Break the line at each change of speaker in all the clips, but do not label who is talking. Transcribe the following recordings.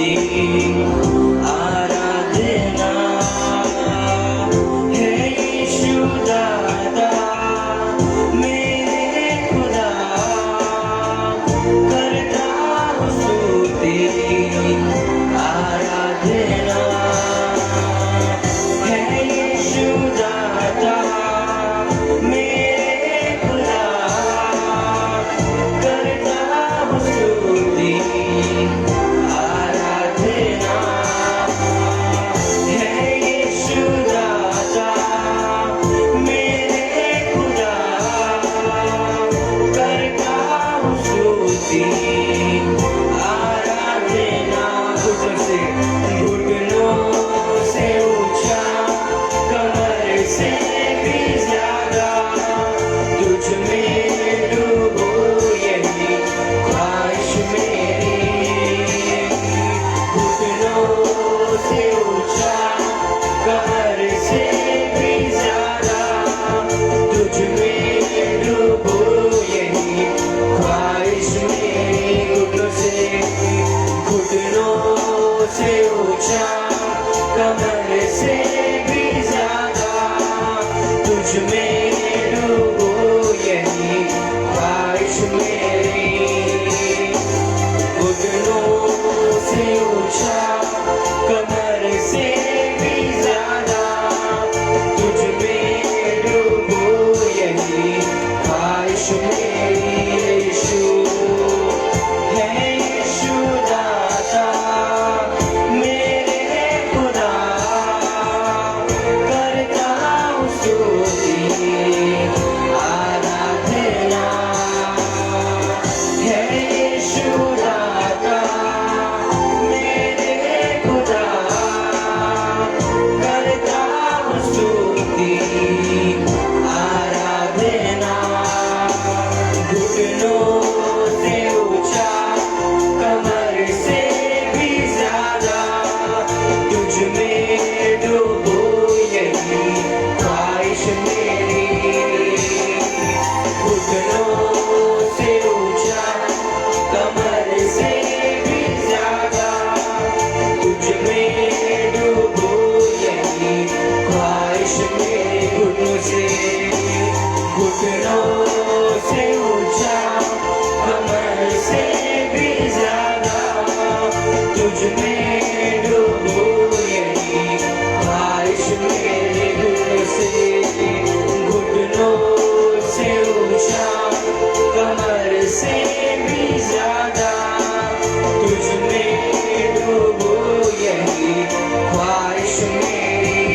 स्तुति आराधना है यीशु दाता मेरे खुदा करता हूँ स्तुति आराधना है यीशु दाता मेरे खुदा करता हूँ स्तुति आराधना है यीशु दाता मेरे खुदा करता हूँ स्तुति आराधना घुटनों से ऊंचा कमर से भी ज्यादा तुझ में डूबो यही ख्वाहिश मेरी घुटनों से ऊंचा कमर से भी ज्यादा तुझ में डूबो यही ख्वाहिश मेरी घुटनों से ऊंचा कमर से भी ज्यादा तुझ में डूबो यही ख्वाहिश मेरी घुटनों से ऊंचा कमर से भी ज्यादा तुझ में डूबो यही ख्वाहिश मेरी यीशु है यीशु दाता मेरे खुदा करता हूँ स्तुति आराधना है यीशु दाता मेरे खुदा करता हूँ स्तुति आराधना घुटनों से ऊंचा कमर से भी ज्यादा तुझ में डूबो यही ख्वाहिश मेरी घुटनों से ऊंचा कमर से भी ज्यादा तुझ में डूबो यही ख्वाहिश मेरी घुटनों से ऊंचा कमर से भी ज्यादा तुझ में डूबो यही ख्वाहिश मेरी घुटनों से ऊंचा कमर से भी ज्यादा तुझ में डूबो यही ख्वाहिश मेरी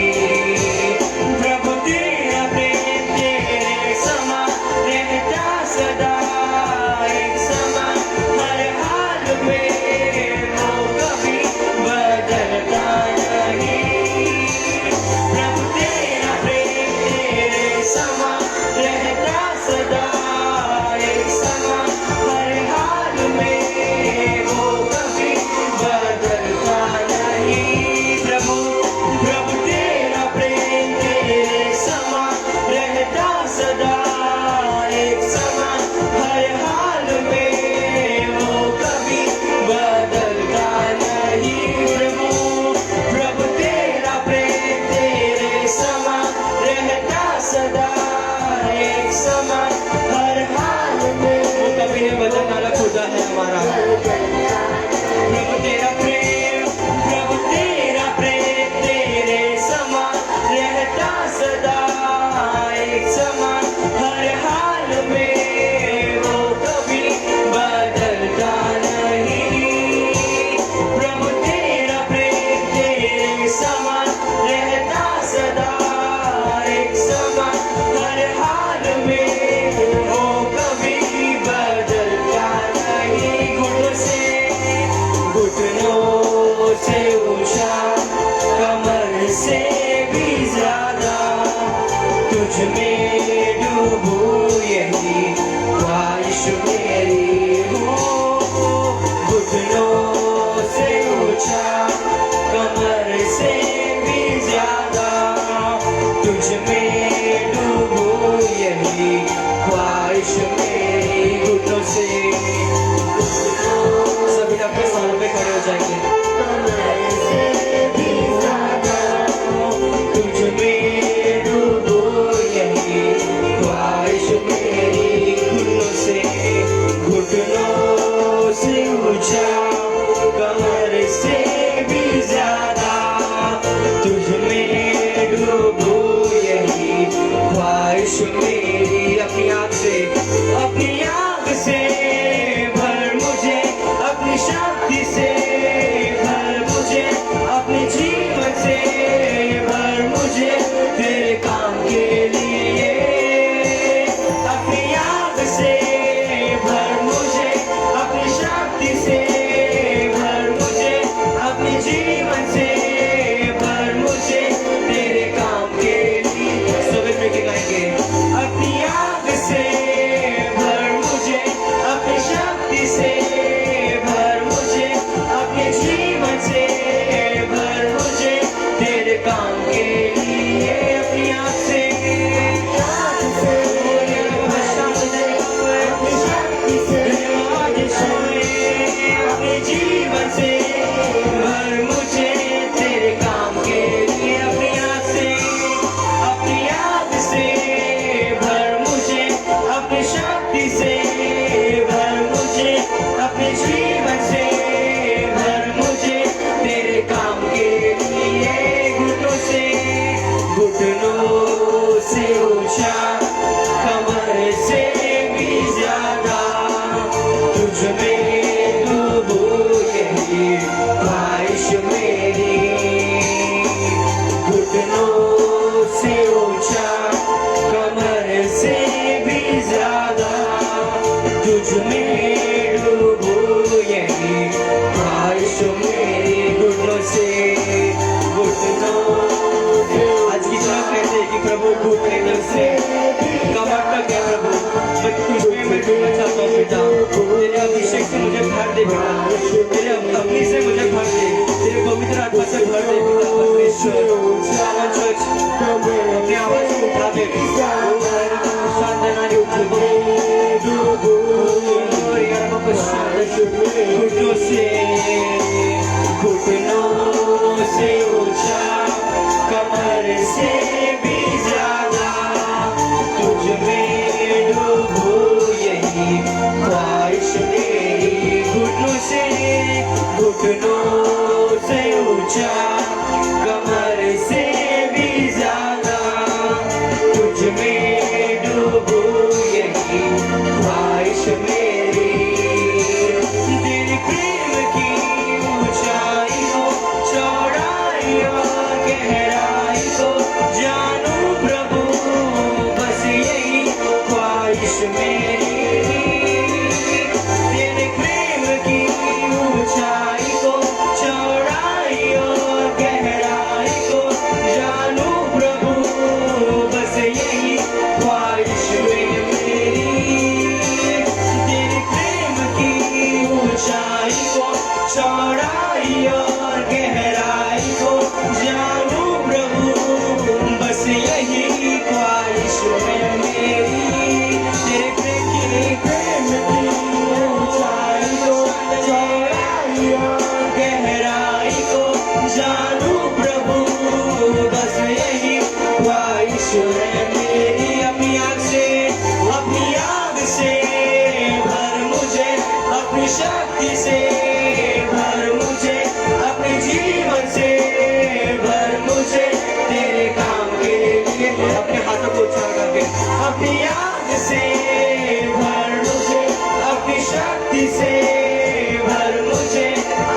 प्रभु तेरा प्रेम तेरे समान रहता सदा एक समान हर हाल में वो कभी से भी ज्यादा तुझ में डूबो यही ख्वाहिश मेरी। अपनी आँख से भर मुझे, अपनी शक्ति से भर मुझे, अपने जीवन से भर मुझे तेरे काम के लिए। अपनी आँख से भर मुझे, अपनी शक्ति से भर मुझे, अपने जीवन से भर मुझे तेरे काम के लिए। सब मिलके गाएंगे। अपनी आँख से भर मुझे, अपनी शक्ति से भर मुझे, अपने जीवन से भर मुझे तेरे काम के लिए। अपनी आँख से अपने जीवन से भर मुझे तेरे काम के लिए। अपनी आँख से भर मुझे, अपनी शक्ति से भर मुझे, अपने जीवन से भर मुझे तेरे काम के लिए। घुटनों से ऊंचा, कमर से भी ज्यादा तुझ में डूबो यही ख्वाहिश मेरी। घुटनों से ऊंचा, कमर से भी ज्यादा तुझ में डूबो यही ख्वाहिश मेरी। आज की तरह कहते हैं कि प्रभु घुटने तक से कमर तक है प्रभु, मैं तुझ में मैं डूबना चाहता हूँ बेटा। तेरे अभिषेक से मुझे भर दे बेटा, तेरे अग्नि से मुझे भर दे, तेरे पवित्र आत्मा से भर दे पिता परमेश्वर। अपनी आवाज को उठा दे, शांतनारी उठा दे। घुटनों से ऊंचा, कमर से भी ज्यादा तुझ में डूबो यही ख्वाहिश मेरी। घुटनों से ऊंचा, कमर से भी ज्यादा तुझ में डूबो यही ख्वाहिश मेरी। तेरे प्रेम की ऊंचाई हो, चौड़ाई और गहराई को जानूं प्रभु, बस यही ख्वाहिश मेरी। तेरे प्रेम की ऊंचाई को, चौड़ाई और गहराई को जानूं प्रभु, बस यही ख्वाहिश मेरी। तेरे प्रेम की ऊंचाई को, चौड़ाई और गहराई को जानूं प्रभु, बस यही ख्वाहिश में मेरी। तेरे प्रेम की ऊंचाई को, चौड़ाई और गहराई को जानूं प्रभु, बस यही ख्वाहिश है मेरी। अपनी आँख से भर मुझे, अपनी शक्ति से भर मुझे, अपने जीवन से भर मुझे तेरे काम के लिए। अपने हाथों को उछाल करके अपनी आँख से भर मुझे, अपनी शक्ति से भर मुझे,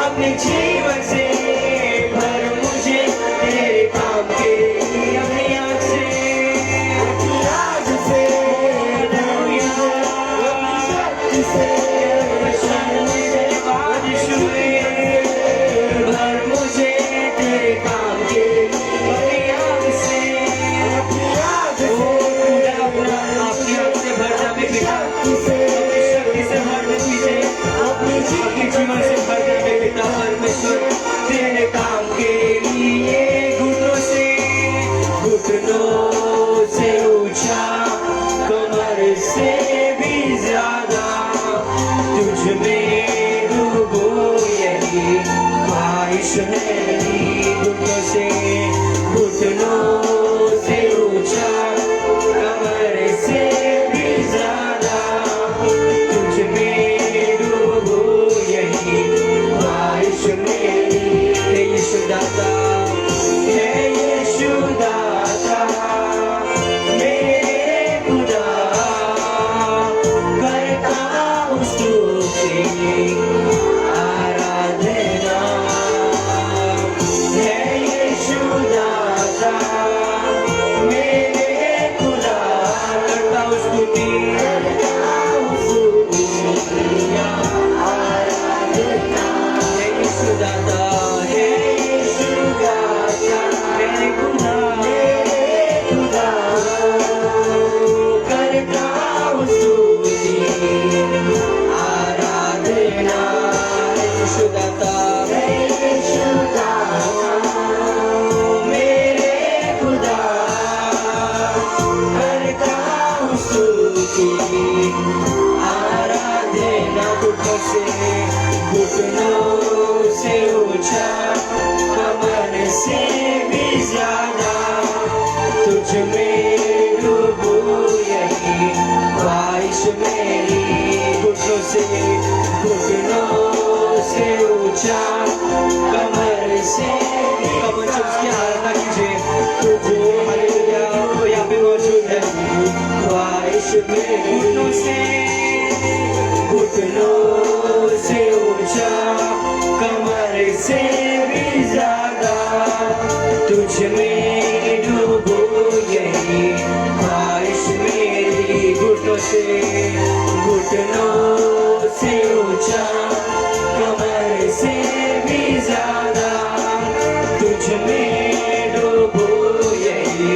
अपने जीवन से भर मुझे तेरे काम के लिए। अपनी आँख से भर मुझे तेरे काम के लिए। अपनी आँख से आपकी आँख से भर जावे बेटा, अपनी शक्ति से भर दे तुझे, अपने जीवन से भर जावे बेटा परमेश्वर तेरे काम के लिए। घुटनों से ऊंचा, कमर से भी ज्यादा तुझ में डूबो यही ख्वाहिश मेरी। घुटनों से ऊंचा, कमर से भी ज्यादा तुझ में डूबो यही ख्वाहिश मेरी। दाता, है यीशु दाता, मेरे खुदा, करता हूँ स्तुति आराधना, है यीशु दाता, मेरे खुदा, करता हूँ स्तुति आराधना, है यीशु दाता, है यीशु दाता, मेरे खुदा, करता हूँ स्तुति आराधना, है यीशु दाता, मेरे खुदा, करता हूँ स्तुति आराधना, घुटनों से ऊंचा, कमर से भी ज्यादा, तुझ में डूबूं यही ख्वाहिश मेरी, घुटनों से ऊंचा, कमर से उसकी आराधना कीजिए, तुझे हालेलुया वो यहाँ पे मौजूद है, ख्वाहिश मेरी, घुटनों से ऊंचा, कमर से भी ज्यादा, तुझ में डूबूं यही ख्वाहिश मेरी, घुटनों से ऊंचा, कमर से भी ज्यादा, तुझ में डूबूं यही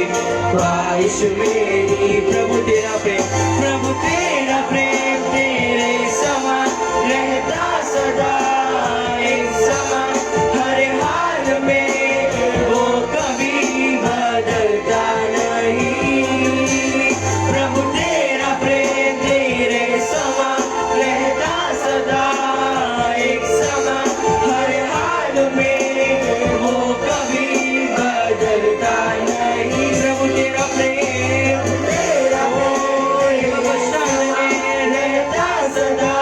ख्वाहिश मेरी, प्रभु तेरा प्रेम तेरे समान रहता सदा, एक समान हर हाल में, वो कभी बदलता नहीं, प्रभु तेरा प्रेम तेरे समान रहता सदा, एक समान हर हाल में, वो कभी बदलता नहीं, प्रभु तेरा प्रेम रहता सदा,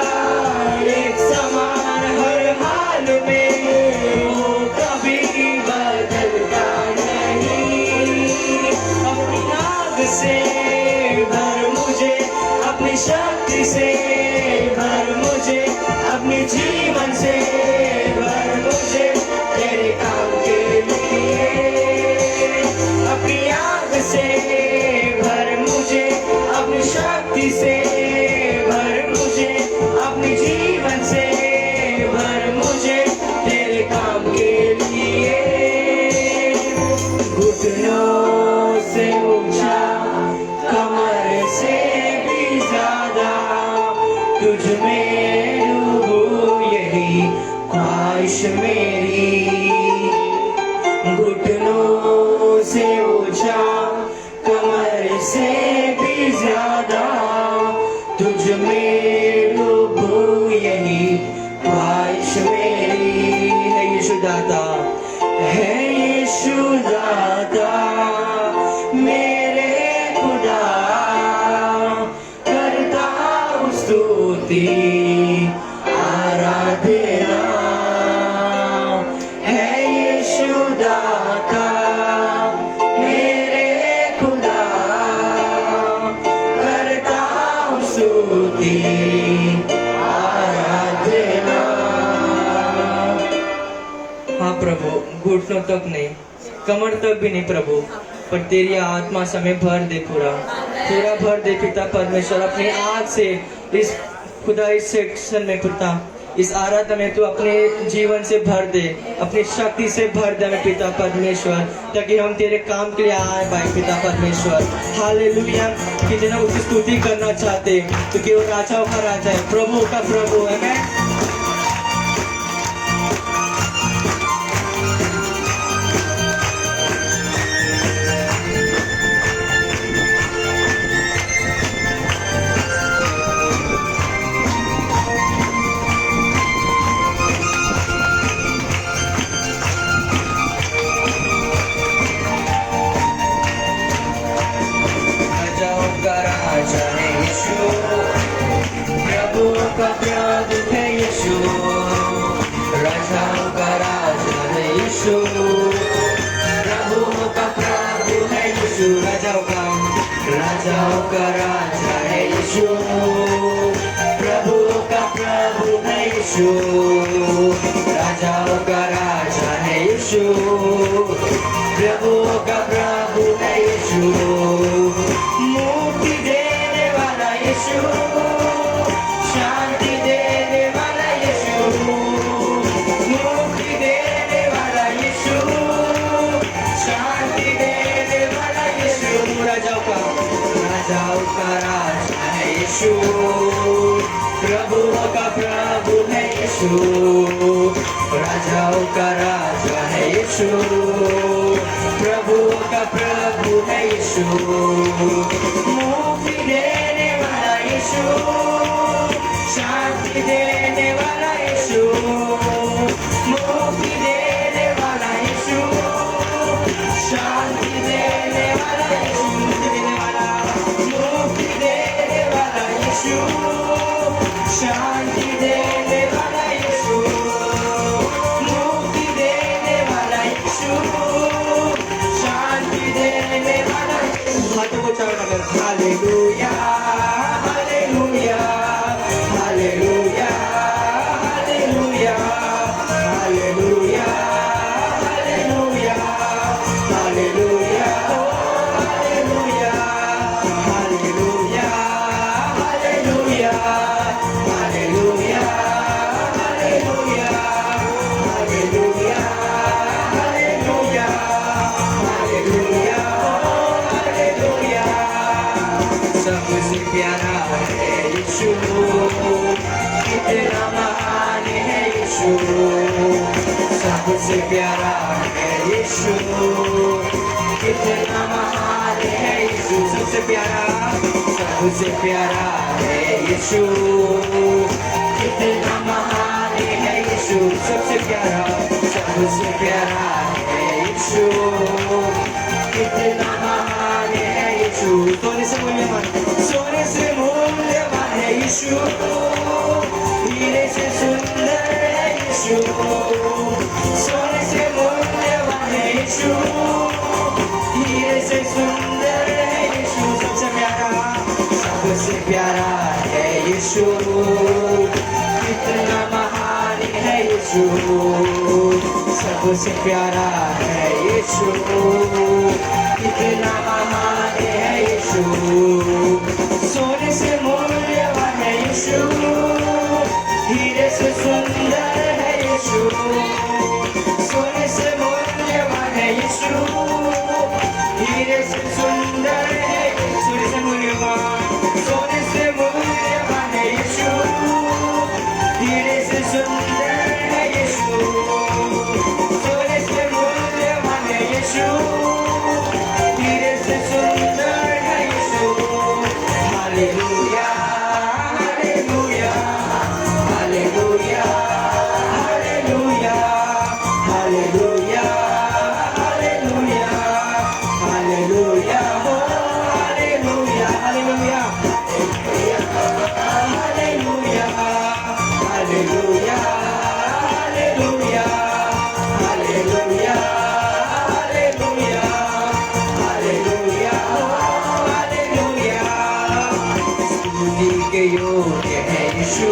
एक समान हर हाल में, वो कभी बदलता नहीं, अपनी आग से भर मुझे, अपनी शक्ति से भर मुझे, अपने जीवन से भर मुझे, तेरे काम के लिए, अपनी आग से भर मुझे, अपनी शक्ति से भर मुझे, अपने जीवन से भर मुझे, तेरे काम के लिए, घुटनों से ऊंचा, कमर से भी ज्यादा, तुझ में डूबूं यही ख्वाहिश मेरी, घुटनों से ऊंचा, कमर से भी ज्यादा, तुझ में डूबूं यही ख्वाहिश मेरी, है यीशु दाता, है यीशु दाता, मेरे खुदा, करता हूँ स्तुति आराधना, है यीशु दाता, मेरे खुदा, करता हूँ स्तुति आराधना। हाँ प्रभु, घुटनों तक नहीं, कमर तक भी नहीं प्रभु, पर तेरी आत्मा समय भर दे, पूरा भर दे पिता परमेश्वर, अपनी आँख से इस खुदा इस सेक्शन में पिता, इस आराधना में तू अपने जीवन से भर दे, अपनी शक्ति से भर दे हमें पिता परमेश्वर, ताकि हम तेरे काम के लिए आए पाए पिता परमेश्वर। हालेलुया। कितने लोग उसकी स्तुति करना चाहते, क्योंकि वो राजाओं का राजा है, प्रभु का प्रभु है। मैं प्रभु है यीशु, राजाओं का राजा है यीशु। राजाओं का राजा है यीशु, प्रभुओं का प्रभु है यीशु, राजाओं का राजा है यीशु, प्रभुओं का प्रभु है यीशु, मुक्ति देने वाला यीशु, शांति देने वाला यीशु, मुक्ति देने वाला यीशु, शांति देने वाला यीशु, राजाओं का राजा है यीशु, प्रभुओं का प्रभु है यीशु, राजाओं का राजा है यीशु, प्रभुओं का प्रभु है यीशु, मुक्ति देने वाला यीशु, शांति देने वाला यीशु, मुक्ति देने वाला यीशु, शांति देने वाला यीशु, मुक्ति देने वाला यीशु, शांति देने वाला यीशु, मुक्ति देने वाला यीशु, शांति देने वाला यीशु। हाथों को चारों तरफ hallelujah hallelujah hallelujah hallelujah hallelujah hallelujah hallelujah hallelujah hallelujah hallelujah hallelujah hallelujah hallelujah hallelujah hallelujah hallelujah. सबसे प्यारा है यीशु, कितना महान है यीशु, सबसे प्यारा है यीशु, कितना महान है यीशु, सबसे प्यारा है यीशु, कितना महान है यीशु, सबसे प्यारा है यीशु, कितना महान है यीशु, सोने से मूल्यवान है यीशु, हीरे से सुंदर है यीशु, सोने से मूल्यवान है यीशु, हीरे से सुंदर है यीशु, सबसे प्यारा है यीशु, कितना महान है यीशु, सबसे प्यारा है यीशु, कितना महान है यीशु, सोने से मूल्यवान है यीशु, हीरे से सुंदर है यीशु, सोने से मूल्यवान है यीशु, हीरे से सुंदर है, सोने से मूल्यवान है यीशु, हीरे से सुंदर है यीशु, सोने से मूल्यवान है यीशु, हीरे से सुंदर है यीशु। Hallelujah hallelujah hallelujah hallelujah hallelujah hallelujah hallelujah हो hallelujah hallelujah hallelujah hallelujah hallelujah hallelujah hallelujah hallelujah hallelujah. स्तुति के योग्य है यीशु,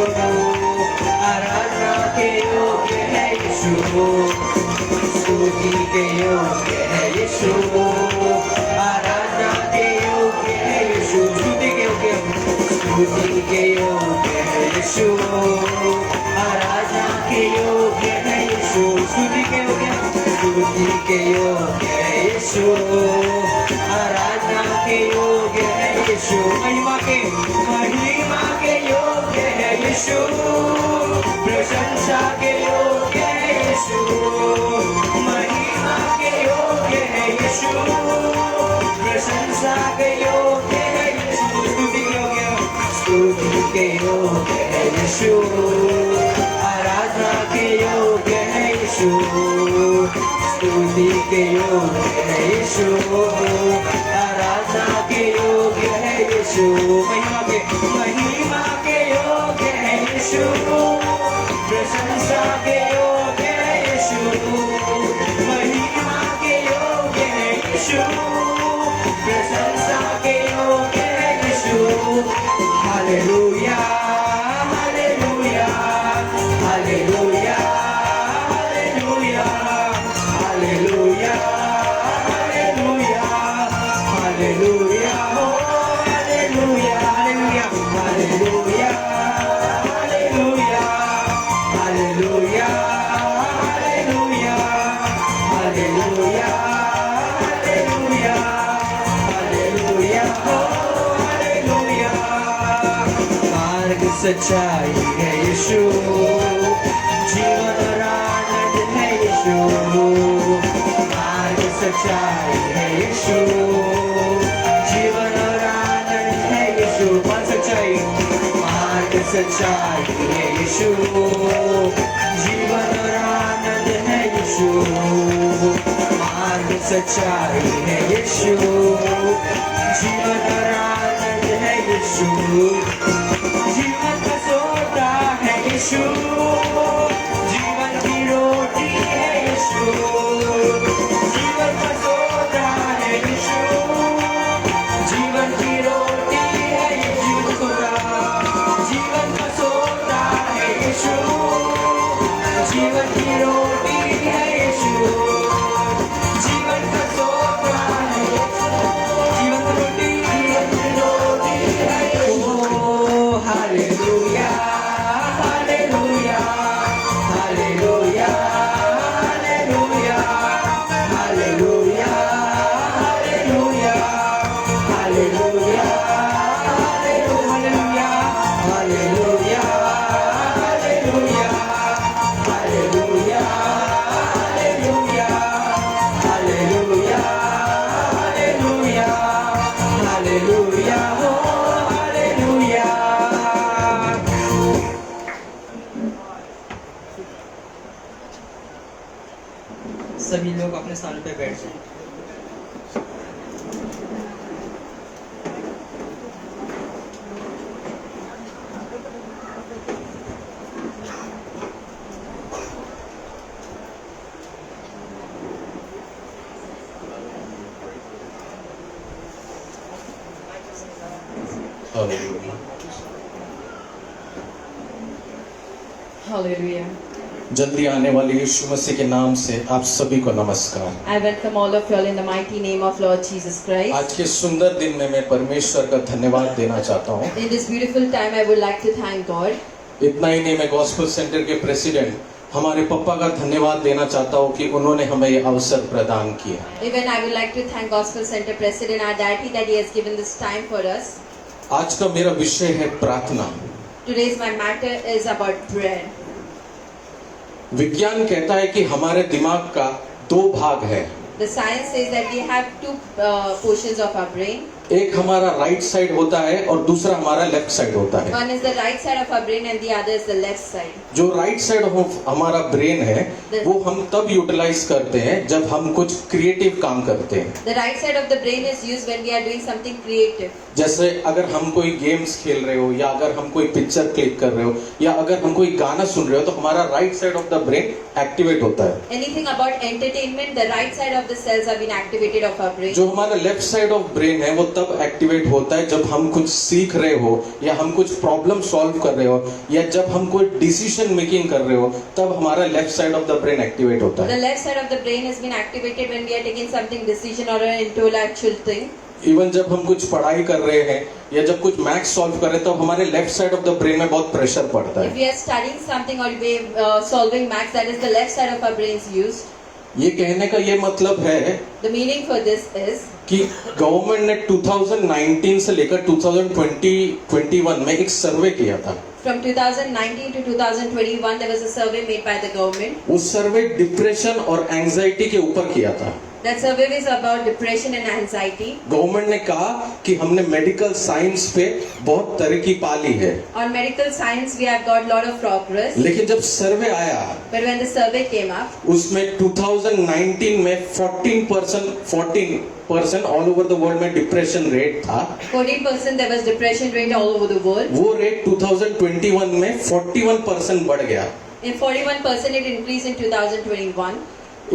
आराधना के योग्य है यीशु, स्तुति के योग्य है यीशु, आराधना के योग्य है यीशु, स्तुति के योग्य है यीशु, आराधना के योग्य है यीशु, स्तुति के योग्य है यीशु, आराधना के योग्य है यीशु, महिमा के योग्य है यीशु, प्रशंसा के योग्य है यीशु, महिमा के योग्य है यीशु, प्रशंसा के योग्य है यीशु, स्तुति के योग्य है यीशु, आराधना के योग्य है यीशु, स्तुति के योग्य है यीशु, आराधना के योग्य है यीशु, महिमा के योग्य है यीशु, प्रशंसा के योग्य है यीशु, महिमा के योग्य है यीशु, प्रशंसा के योग्य सच्चाई है यीशु, जीवन और आनंद है यीशु। मार्ग सच्चाई है यीशु, जीवन और आनंद है यीशु। कौन सच्चाई? मार्ग सच्चाई है यीशु, जीवन और आनंद है यीशु। मार्ग सच्चाई है यीशु, जीवन और आनंद है यीशु। जीवन का सोता है यीशु, जीवन की रोटी है यीशु। जीवन का सोता है यीशु, जीवन की रोटी है यीशु। जीवन का सोता है यीशु, जीवन की रोटी है यीशु। जीवन का सोता है जीवन की रोटी है यीशु। Hallelujah, hallelujah, hallelujah, hallelujah, hallelujah, hallelujah, hallelujah, hallelujah, hallelujah, hallelujah, hallelujah, hallelujah, hallelujah, hallelujah, hallelujah, हो हालेलुया। सभी लोग अपने स्थान पे बैठ जाएं।
Hallelujah.
जल्दी आने वाले यीशु मसीह के नाम से आप सभी को नमस्कार।
I welcome all of you all in the mighty name of Lord Jesus Christ.
आज के सुंदर दिन में मैं परमेश्वर का धन्यवाद देना चाहता हूँ।
In this beautiful time, I would like to thank God.
इतना ही नहीं, मैं गॉस्पेल सेंटर के प्रेसिडेंट हमारे पापा का धन्यवाद देना चाहता हूँ कि उन्होंने हमें ये अवसर प्रदान किया।
Even I would like to thank Gospel Center President, our daddy, that he has given this time for us.
आज का मेरा विषय है प्रार्थना।
Today's my matter is about prayer.
विज्ञान कहता है कि हमारे दिमाग का दो भाग है।
The science says that we have two portions of our brain.
एक हमारा राइट साइड होता है और दूसरा हमारा लेफ्ट साइड होता है।
One is the right side of our brain and the other is the left side.
जो राइट साइड हमारा ब्रेन है वो हम तब यूटिलाइज करते हैं जब हम कुछ क्रिएटिव काम करते हैं।
The right side of the brain is used when we are doing something creative.
जैसे अगर हम कोई गेम्स खेल रहे हो या अगर हम कोई पिक्चर क्लिक कर रहे हो या अगर हम कोई गाना सुन रहे हो तो हमारा right side of the brain activate होता है।
Anything about entertainment, the right side of the cells have been activated of our brain.
जो हमारा लेफ्ट साइड ऑफ ब्रेन है वो तब एक्टिवेट होता है जब हम कुछ सीख रहे हो या हम कुछ प्रॉब्लम सॉल्व कर रहे हो या जब हम कोई डिसीजन मेकिंग कर रहे हो तब हमारा left side of the brain activate होता
The
है।
left side of the brain has been activated when we are taking something decision or an intellectual thing.
Even जब हम कुछ पढ़ाई कर रहे हैं या जब कुछ मैथ्स सॉल्व कर रहे हैं तब हमारे left side of the brain में बहुत प्रेशर पड़ता
If
है।
we are studying something or we solving maths, that is the left side of our brain is used.
ये कहने का ये मतलब है
The meaning for this is
कि गवर्नमेंट ने 2019 से लेकर 2021 में एक सर्वे किया था।
from 2019 to 2021 there was a survey made by the government.
उस सर्वे डिप्रेशन और एंजाइटी के ऊपर किया था।
That survey is about depression and anxiety.
Government ने कहा कि हमने मेडिकल साइंस पे बहुत तरक्की पा ली है,
On medical science we have got lot of progress.
लेकिन जब सर्वे आया
But when the survey came up,
उसमें 2019 में 14% ऑल ओवर द वर्ल्ड में डिप्रेशन रेट था।
14% there was depression rate all over the world.
वो रेट 2021 में 41% बढ़ गया।
In 41% it increased in 2021.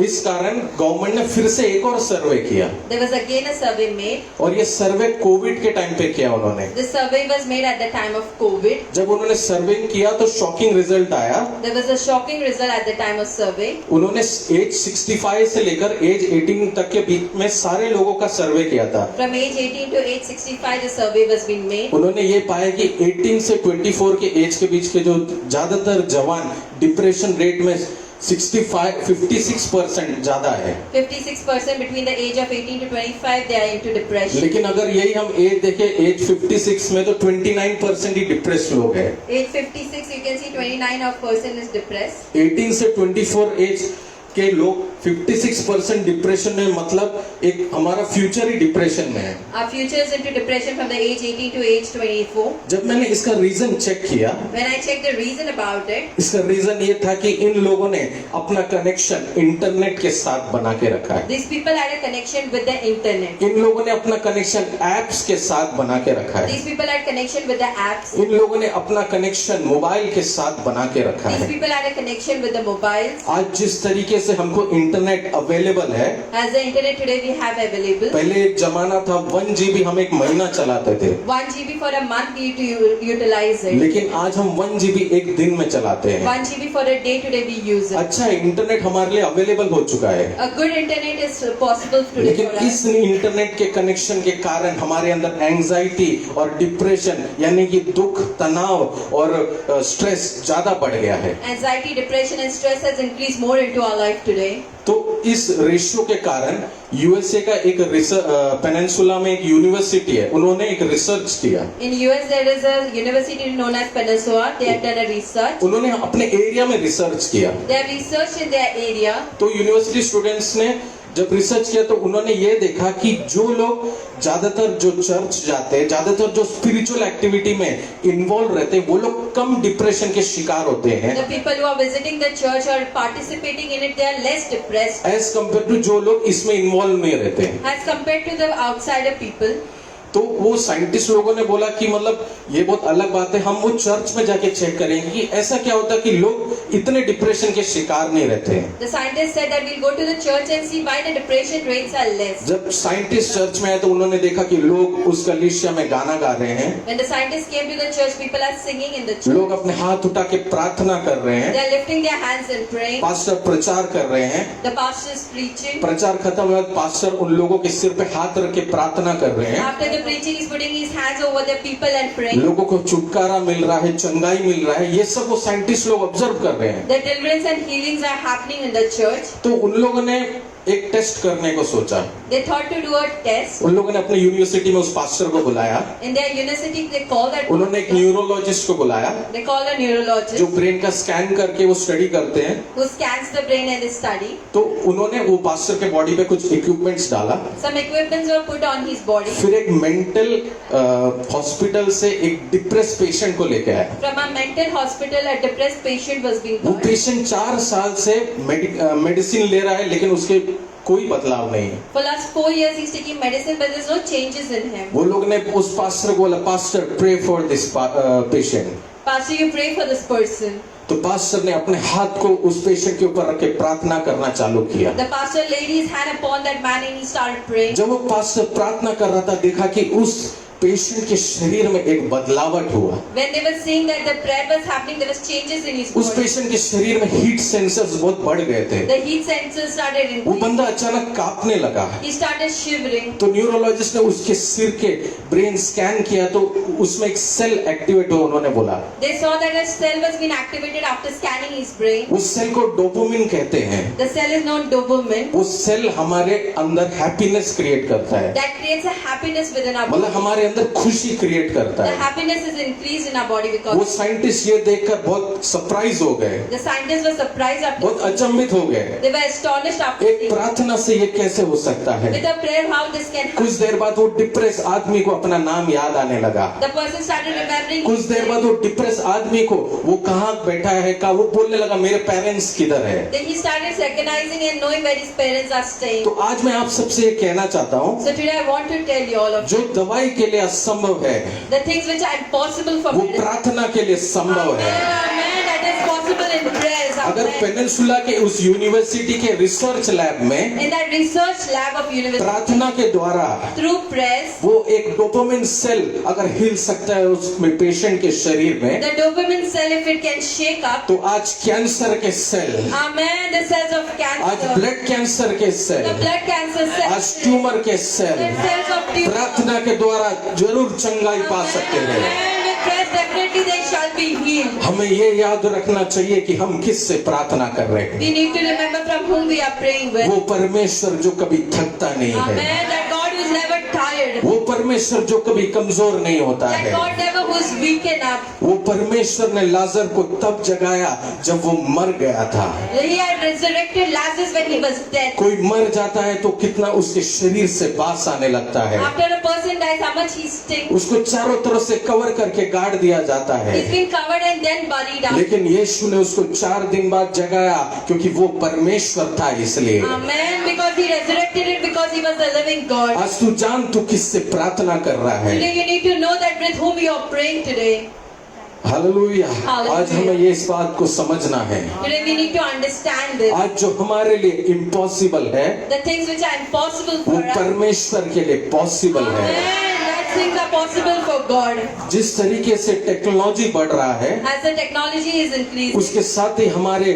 इस कारण गवर्नमेंट ने फिर से एक और सर्वे किया
There was again a survey made.
और ये सर्वे कोविड के टाइम पे किया उन्होंने।
This survey was made at the time of COVID.
जब उन्होंने सर्वे किया तो शॉकिंग रिजल्ट आया।
There was a shocking result at the time of survey.
उन्होंने एज 65 से लेकर एज 18 तक के बीच में सारे लोगों का सर्वे किया था।
From age 18 to age 65 the survey was being made.
उन्होंने ये पाया कि 18 से 24 के एज के बीच के जो ज्यादातर जवान डिप्रेशन रेट में 56% ज्यादा है।
56% between the age of 18 to 25 they are into depression.
लेकिन अगर यही हम एज देखें, एज 56 में तो 29% ही डिप्रेस लोग हैं।
Age 56 you can see 29 of person is depressed.
18 से 24 एज के लोग 56% डिप्रेशन में, मतलब एक हमारा फ्यूचर ही डिप्रेशन में है।
Our future is into depression from the age 18 to age 24.
जब मैंने इसका रीजन चेक किया,
When I checked the reason about it,
इसका रीजन ये था कि इन लोगों ने अपना कनेक्शन इंटरनेट के साथ बना के रखा है।
these people had a connection with the internet.
इन लोगों ने अपना कनेक्शन एप्स के साथ बना के रखा है।
These people had connection with the apps.
इन लोगों ने अपना कनेक्शन मोबाइल के साथ बना के रखा
These
है।
people had a connection with the mobiles.
आज जिस तरीके से हमको इंटरनेट अवेलेबल है,
As the internet today we have available.
पहले एक जमाना था 1 GB हम एक महीना चलाते थे,
1 GB for a month we need to utilize it.
लेकिन आज हम 1 GB एक दिन में चलाते हैं।
1 GB for a day today we use it.
अच्छा, इंटरनेट हमारे लिए अवेलेबल हो चुका है,
A good internet is possible today
लेकिन
for us.
इस इंटरनेट के कनेक्शन के कारण हमारे अंदर एंजाइटी और डिप्रेशन, यानी कि दुख, तनाव और स्ट्रेस ज्यादा बढ़ गया है।
Anxiety, depression and stress has increased more into our life today.
तो इस रेशियो के कारण यूएसए का एक पेनिनसुला में एक यूनिवर्सिटी है, उन्होंने एक रिसर्च किया।
In US there is a university known as Peninsula. They have done a research.
उन्होंने अपने एरिया में रिसर्च किया।
They have researched in their area.
तो यूनिवर्सिटी स्टूडेंट्स ने जब रिसर्च किया तो उन्होंने ये देखा कि जो लोग ज्यादातर जो चर्च जाते हैं, ज्यादातर जो स्पिरिचुअल एक्टिविटी में इन्वॉल्व रहते हैं, वो लोग कम डिप्रेशन के शिकार होते हैं
The people who are visiting the church or participating in it, they are less depressed
as compare to जो लोग इसमें इन्वॉल्व नहीं रहते हैं।
as compared to the outsider people.
तो वो साइंटिस्ट लोगों ने बोला कि मतलब ये बहुत अलग बात है, हम वो चर्च में जाके चेक करेंगे कि ऐसा क्या होता है कि लोग इतने डिप्रेशन के शिकार नहीं रहते हैं।
The scientists said that we'll go to the church and see why the depression rates are less.
जब साइंटिस्ट चर्च में आए तो उन्होंने देखा कि लोग उस कलीसिया में गाना गा रहे हैं,
When the scientists came to the church, people are singing in the church.
लोग अपने हाथ उठा के प्रार्थना कर रहे
They
हैं,
are lifting their hands and praying.
Pastor प्रचार कर रहे हैं,
The pastor is preaching.
प्रचार खत्म हुआ पास्टर उन लोगों के सिर पे हाथ रख के प्रार्थना कर रहे हैं,
After the preaching, he's putting his hands over the people and praying.
लोगों को छुटकारा मिल रहा है, चंगाई मिल रहा है, ये सब वो साइंटिस्ट लोग ऑब्जर्व कर रहे हैं।
The deliverance and healings are happening in the church.
तो उन लोगों ने एक टेस्ट करने को सोचा।
They thought to do a test.
उन लोगों ने अपने यूनिवर्सिटी में उस पास्टर को बुलाया,
In their university, they call that.
उन्होंने एक न्यूरोलॉजिस्ट को बुलाया
They call a
जो
neurologist
ब्रेन का स्कैन करके वो स्टडी करते हैं।
who scans the brain and they study.
तो उन्होंने वो पास्टर के बॉडी पे कुछ इक्विपमेंट्स डाला,
Some equipments were put on his body.
फिर एक मेंटल हॉस्पिटल से एक डिप्रेस पेशेंट को लेके आया।
From a mental hospital, a depressed patient was being
वो
brought.
पेशेंट 4 साल से मेडिसिन ले रहा है, लेकिन उसके कोई बदलाव नहीं है।
For last 4 years, he's taking medicine, but there's no changes in him.
वो लोग ने उस पास्टर को बोला, pastor pray for this patient.
Pastor, you pray for this person.
तो पास्टर ने अपने हाथ को उस पेशेंट के ऊपर रख के प्रार्थना करना चालू किया।
The pastor laid his hand upon that man and he started praying.
जब वो पास्टर प्रार्थना कर रहा था, देखा कि उस पेशेंट के शरीर में एक बदलावट हुआ।
When they were seeing that the prayer was happening, there was changes in his
उस
body.
पेशेंट के शरीर में हीट सेंसर्स बहुत बढ़ गए थे।
The heat sensors started
वो
increasing.
बंदा अचानक कांपने लगा।
He started shivering.
तो न्यूरोलॉजिस्ट ने उसके सिर के ब्रेन स्कैन किया तो उसमें एक सेल एक्टिवेट हुआ, उन्होंने बोला।
They saw that a cell was being activated after scanning his brain.
उस सेल को डोपामिन कहते हैं।
The cell is known dopamine.
वो सेल हमारे अंदर हैप्पीनेस क्रिएट करता है,
That creates a happiness within our
मतलब
body.
हमारे अंदर खुशी क्रिएट करता
The
है।
happiness is increased in our body
वो
because
साइंटिस्ट ये देखकर बहुत सरप्राइज हो गए,
the scientists were surprised after.
बहुत अचंभित हो गए।
They were astonished after
एक
seeing.
प्रार्थना से ये कैसे हो सकता है?
With a prayer, how this can happen?
कुछ देर बाद वो डिप्रेस आदमी को अपना नाम याद आने लगा।
The person started remembering.
कुछ देर बाद वो डिप्रेस आदमी को वो कहाँ बैठा है का वो बोलने लगा, मेरे पेरेंट्स किधर है।
Then he started recognizing and knowing where his parents are staying.
तो आज मैं आप सबसे ये कहना चाहता हूँ,
So today I want to tell you all of
जो दवाई के लिए असंभव है
the things which are impossible for
वो
medicine.
प्रार्थना के लिए संभव
Amen,
है।
amen. That is possible in prayers.
अगर
Amen.
पेनिनसुला के उस यूनिवर्सिटी के रिसर्च लैब में
In that research lab of university,
प्रार्थना के द्वारा
through prayers,
वो एक डोपामिन सेल अगर हिल सकता है उस पेशेंट के शरीर में,
the dopamine cell, if it can shake up,
तो आज कैंसर के cell,
amen, the cells of
आज
cancer,
ब्लड कैंसर के
the
सेल,
blood cancer
आज
cells,
ट्यूमर के
the
cell
cells of tumor.
प्रार्थना के द्वारा जरूर चंगाई पा सकते हैं।
Amen. With prayers, definitely they shall shall be healed.
हमें ये याद रखना चाहिए कि हम किससे प्रार्थना कर रहे हैं।
We need to remember from whom we are praying with.
वो परमेश्वर जो कभी थकता नहीं है,
Amen. That God who is never tired.
वो परमेश्वर जो कभी कमजोर नहीं होता
That
है,
God never was weakened up.
वो परमेश्वर ने लाजर को तब जगाया जब वो मर गया था।
He had resurrected Lazarus when he was dead.
कोई मर जाता है तो कितना उसके शरीर से बास आने लगता है,
After a person dies, how much he stinks.
उसको चारों तरफ से कवर करके गाड़ दिया जाता है।
He's been covered and then buried up.
लेकिन यीशु ने उसको 4 दिन बाद जगाया क्योंकि वो परमेश्वर था इसलिए।
Amen. Because he resurrected it because he was the living God.
आज तू जान तू किससे प्रार्थना कर रहा है।
Today you need to know that with whom you are praying today.
Hallelujah.
Hallelujah.
आज हमें ये इस बात को समझना है,
Today we need to understand this.
आज जो हमारे लिए इम्पॉसिबल है
The things which are impossible
वो
for us.
परमेश्वर के लिए पॉसिबल है।
Amen. That things are possible for God.
जिस तरीके से टेक्नोलॉजी बढ़ रहा है
As the technology is increasing,
उसके साथ ही हमारे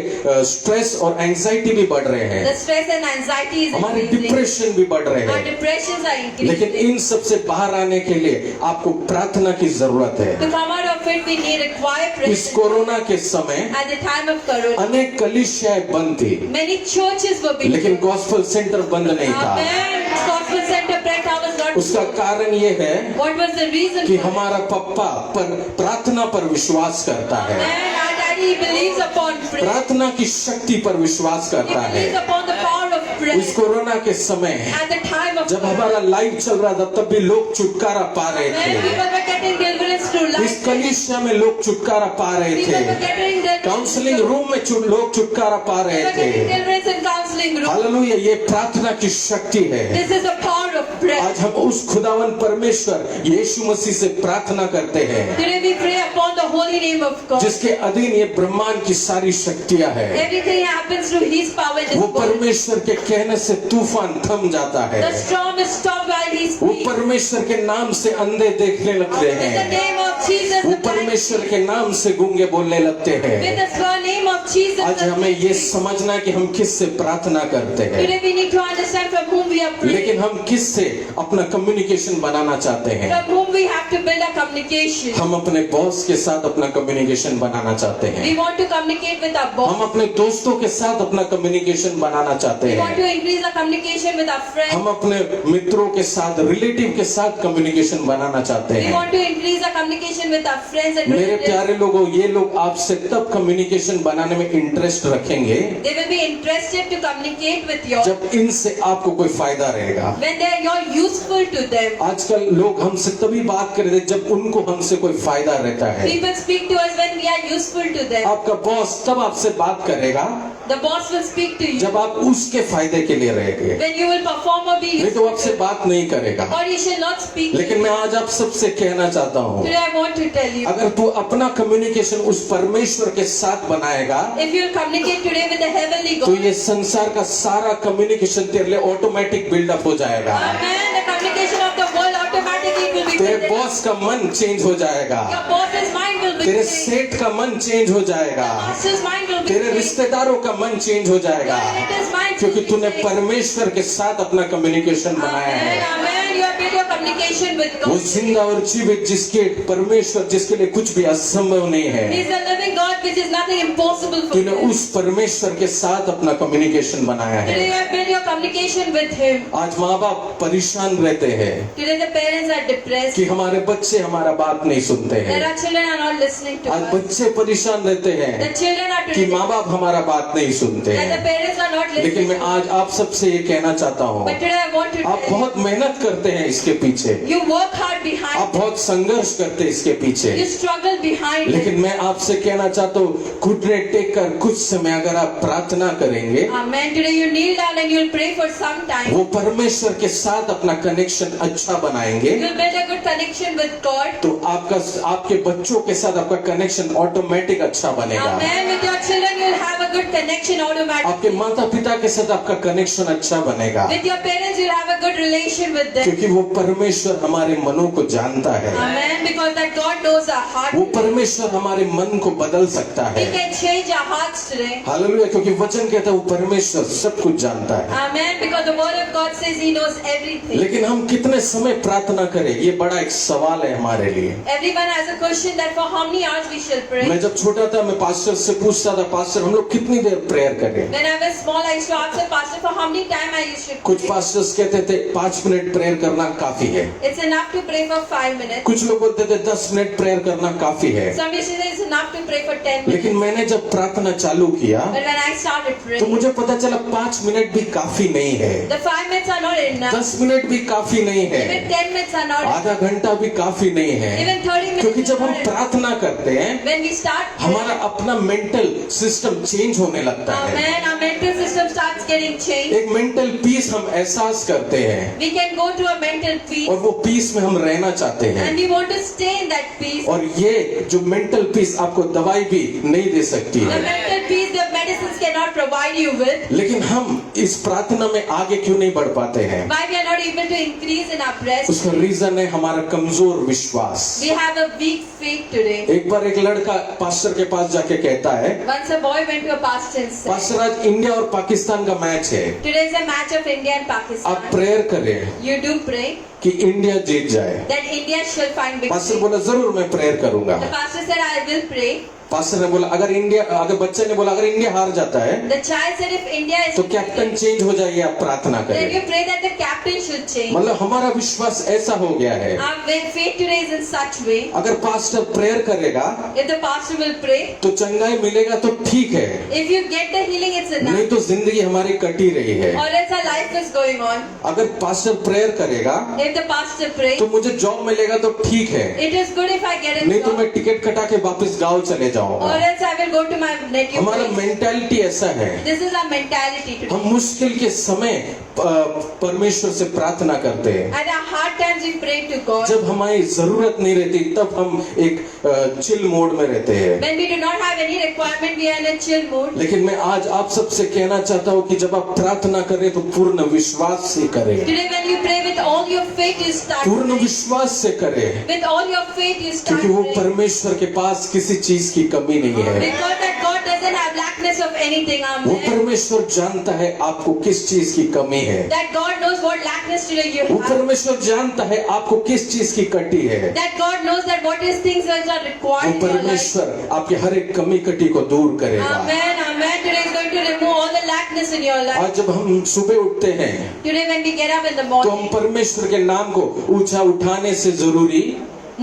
स्ट्रेस और एंजाइटी भी बढ़ रहे
the
हैं,
stress and anxiety is
हमारे
increasing.
डिप्रेशन भी बढ़ रहे
Our
हैं।
depressions are
लेकिन
increasing.
इन सब से बाहर आने के लिए आपको प्रार्थना की जरूरत है।
To come out of it, we need require
इस
prayer.
कोरोना के समय
At the time of Corona,
अनेक कलीसियाएं बंद थी,
many churches were being
लेकिन गॉस्पेल सेंटर बंद नहीं था।
Amen. Gospel Center prayer was not.
उसका कारण ये है
What was the reason
कि
for it?
हमारा पप्पा पर प्रार्थना पर विश्वास करता है,
Amen. Our daddy believes upon prayer.
प्रार्थना की शक्ति पर विश्वास
He
करता
believes
है।
upon the power of prayer.
इस कोरोना के समय
At the time of
जब हमारा लाइव चल रहा था तब भी लोग छुटकारा पा रहे
When
थे।
people were getting deliverance through
इस
life,
कलीसिया में लोग छुटकारा पा रहे
people were
थे,
getting deliverance.
काउंसलिंग रूम में लोग छुटकारा पा रहे
People were getting
थे।
deliverance in counseling room.
Hallelujah, ये प्रार्थना की शक्ति है।
This is the power of prayer.
आज हम उस खुदावन परमेश्वर यीशु मसीह से प्रार्थना करते हैं
Today we pray upon the holy name of God.
जिसके अधीन ये ब्रह्मांड की सारी शक्तियां हैं।
Everything happens through His power in this
वो
world.
परमेश्वर के कहने से तूफान थम जाता है।
The storm is stopped while He
वो
speaks.
परमेश्वर के नाम से अंधे देखने लगते
In the
हैं,
name of Jesus,
वो
the blind
परमेश्वर के नाम से गूंगे बोलने लगते
with
हैं।
the name of Jesus.
आज
the
हमें ये
speak.
समझना है कि हम किससे प्रार्थना करते हैं,
Today we need to understand from whom we are praying.
लेकिन हम किससे अपना कम्युनिकेशन बनाना चाहते हैं।
From whom we have to build a communication.
हम अपने बॉस के साथ अपना कम्युनिकेशन बनाना चाहते हैं,
We want to communicate with our boss.
हम अपने दोस्तों के साथ अपना कम्युनिकेशन बनाना चाहते
We want
हैं,
to increase our communication with our friends.
हम अपने मित्रों के साथ रिलेटिव के साथ कम्युनिकेशन बनाना चाहते
We
हैं।
want to increase our communication with our friends and
मेरे
relatives.
प्यारे लोगों, ये लोग आपसे तब कम्युनिकेशन बनाने में इंटरेस्ट रखेंगे
They will be interested to communicate with you
जब इनसे आपको कोई फायदा रहेगा।
when they are you're useful to them.
आजकल लोग हमसे तभी बात कर रहे थे जब उनको हमसे कोई फायदा रहता है।
People speak to us when we are useful to them.
आपका बॉस तब आपसे बात करेगा
The boss will speak to you
जब आप उसके फायदे के लिए रहेंगे,
when you will perform or be
नहीं तो वो
useful
आपसे
to
बात नहीं करेगा।
or he shall not speak to
लेकिन
you.
मैं आज आप सबसे कहना चाहता हूँ,
Today I want to tell you,
अगर तू अपना कम्युनिकेशन उस परमेश्वर के साथ बनाएगा
if you will communicate today with the heavenly
तो
God,
ये संसार का सारा कम्युनिकेशन तेरे लिए ऑटोमेटिक बिल्डअप हो जाएगा।
Amen, the communication of the world automatically will be
तेरे
built.
बॉस का मन चेंज हो जाएगा,
Your boss's mind will be
तेरे
changed.
सेठ का मन चेंज हो जाएगा,
Master's mind will be
तेरे
changed.
रिश्तेदारों का मन चेंज हो
Your
जाएगा,
relative's mind will
क्योंकि
be
तूने
changed.
परमेश्वर के साथ अपना कम्युनिकेशन बनाया
Amen,
है।
amen. You have built your communication with
वो
God.
जिंदा और जीवित जिसके परमेश्वर जिसके लिए कुछ भी असंभव नहीं
He
है,
is the living God, which is nothing impossible for
तूने
him.
उस परमेश्वर के साथ अपना कम्युनिकेशन बनाया
Today
है।
you have built your communication with Him.
आज माँ बाप परेशान रहते हैं
Today the parents are depressed.
कि हमारे बच्चे हमारा बात नहीं सुनते
There
हैं।
are children are not listening to
आज
us.
बच्चे परेशान रहते
The
हैं
children are
कि
today
माँ बाप हमारा बात नहीं सुनते
that the
हैं।
parents are not
लेकिन
listening.
मैं आज आप सबसे ये कहना चाहता हूँ,
But today I want to
आप
tell you,
बहुत मेहनत करते हैं इसके पीछे,
you work hard
आप
behind,
बहुत संघर्ष करते हैं इसके पीछे,
you struggle behind it.
लेकिन मैं आपसे कहना चाहता हूँ, घुटने टेक कर कुछ समय अगर आप प्रार्थना करेंगे,
Amen. Today you kneel down and you'll pray for some time.
वो परमेश्वर के साथ अपना कनेक्शन अच्छा बनाएंगे,
You'll build a good connection with God.
तो आपके बच्चों के साथ आपका कनेक्शन ऑटोमेटिक अच्छा बनेगा।
Amen. With your children you'll have a good connection automatically.
आपके माता पिता के साथ आपका कनेक्शन अच्छा बनेगा,
With your parents you'll have a good relation with them.
क्योंकि वो परमेश्वर हमारे मनों को जानता है।
Amen. Because that God knows our heart.
वो परमेश्वर हमारे मन को बदल सकता
He
है।
can change our hearts today.
Hallelujah, क्योंकि वचन कहता है वो परमेश्वर सब कुछ जानता है।
Amen. Because the word of God says He knows everything.
लेकिन हम कितने समय प्रार्थना करें, ये बड़ा एक सवाल है हमारे लिए।
Everyone has a question that for how many hours we shall pray.
मैं जब छोटा था मैं पास्टर से पूछता था, पास्टर हम लोग कितनी देर प्रेयर करें?
When I was small, I used to ask the pastor for how many time I used to
कुछ
pray.
पास्टर्स कहते थे 5 मिनट प्रेयर करना काफी है,
It's enough to pray for 5 minutes.
कुछ लोग बोलते थे 10 मिनट प्रेयर करना काफी है।
Some people say it's enough to pray for 10 minutes.
लेकिन मैंने जब प्रार्थना चालू किया
But when I started
तो
praying,
मुझे पता चला 5 मिनट भी काफी नहीं है,
the 5 minutes are not enough.
10 minute भी काफी नहीं है,
Even 10 minutes are not enough.
आधा घंटा भी काफी नहीं है।
Even 30 minutes
क्योंकि
is
जब हम
not enough.
प्रार्थना करते हैं
When we start
हमारा
praying,
अपना मेंटल सिस्टम चेंज होने लगता है।
amen, our mental system starts getting changed.
एक मेंटल पीस हम एहसास करते हैं
We can go to a mental peace
और वो पीस में हम रहना चाहते हैं।
and we want to stay in that peace.
और ये जो मेंटल पीस आपको दवाई भी नहीं दे सकती
The
है।
mental peace the medicines cannot provide you with.
लेकिन हम इस प्रार्थना में आगे क्यों नहीं बढ़ पाते हैं?
Why we are not able to increase in our breast?
उसका रीजन है हमारा कमजोर विश्वास।
We have a weak faith today.
एक बार एक लड़का पास्टर के पास जाके कहता है,
Once a boy went to a pastor and said,
pastor आज इंडिया और पाकिस्तान का मैच है,
today is a match of India and
आप
Pakistan.
प्रेयर करें
You do pray
कि इंडिया जीत जाए।
that India shall find
pastor
victory.
बोला जरूर मैं प्रेयर करूंगा।
The pastor said, I will pray.
Pastor ने बोला अगर बच्चे ने बोला अगर इंडिया हार जाता है
The child said, if India is
तो कैप्टन चेंज हो जाइए, आप प्रार्थना
then you
करें।
pray that the captain should change.
मतलब हमारा विश्वास ऐसा हो गया है,
Our faith today is in such way.
अगर पास्टर प्रेयर करेगा
If the pastor will pray,
तो चंगाई मिलेगा तो ठीक है,
if you get the healing, it's enough.
नहीं तो जिंदगी हमारी कटी रही है।
Or else our life is going on.
अगर पास्टर प्रेयर करेगा
If the pastor prays,
तो मुझे जॉब मिलेगा तो ठीक है,
it is good if I get a
नहीं तो
job.
मैं टिकट कटा के वापस गाँव चले
Or
जाऊंगा।
else I will go to my native
हमारा
place.
मेंटालिटी ऐसा है,
This is our mentality today.
हम मुश्किल के समय परमेश्वर से प्रार्थना करते हैं।
At our hard times we pray to God.
जब हमारी जरूरत नहीं रहती तब हम एक चिल मोड में रहते हैं।
When we do not have any requirement, we are in a chill mood.
लेकिन मैं आज आप सबसे कहना चाहता हूँ कि जब आप प्रार्थना करें तो पूर्ण विश्वास से करें,
Today when you pray with all your faith, you start
पूर्ण
praying.
विश्वास से करें,
With all your faith, you start
क्योंकि वो
praying.
परमेश्वर के पास किसी चीज की कमी नहीं है।
Because that God doesn't have lackness of anything.
वो
Amen.
परमेश्वर जानता है आपको किस चीज की कमी है।
That God knows what lackness today you
वो
have.
परमेश्वर जानता है आपको किस चीज की कटी है।
That God knows that what is things that are
वो
required in your life.
परमेश्वर आपके हर एक कमी कटी को दूर करेगा।
Amen. Amen. Today is going to remove all the lackness in your life.
आज जब हम सुबह उठते हैं
Today when we get up in the
तो हम
morning,
परमेश्वर के नाम को ऊंचा उठाने से जरूरी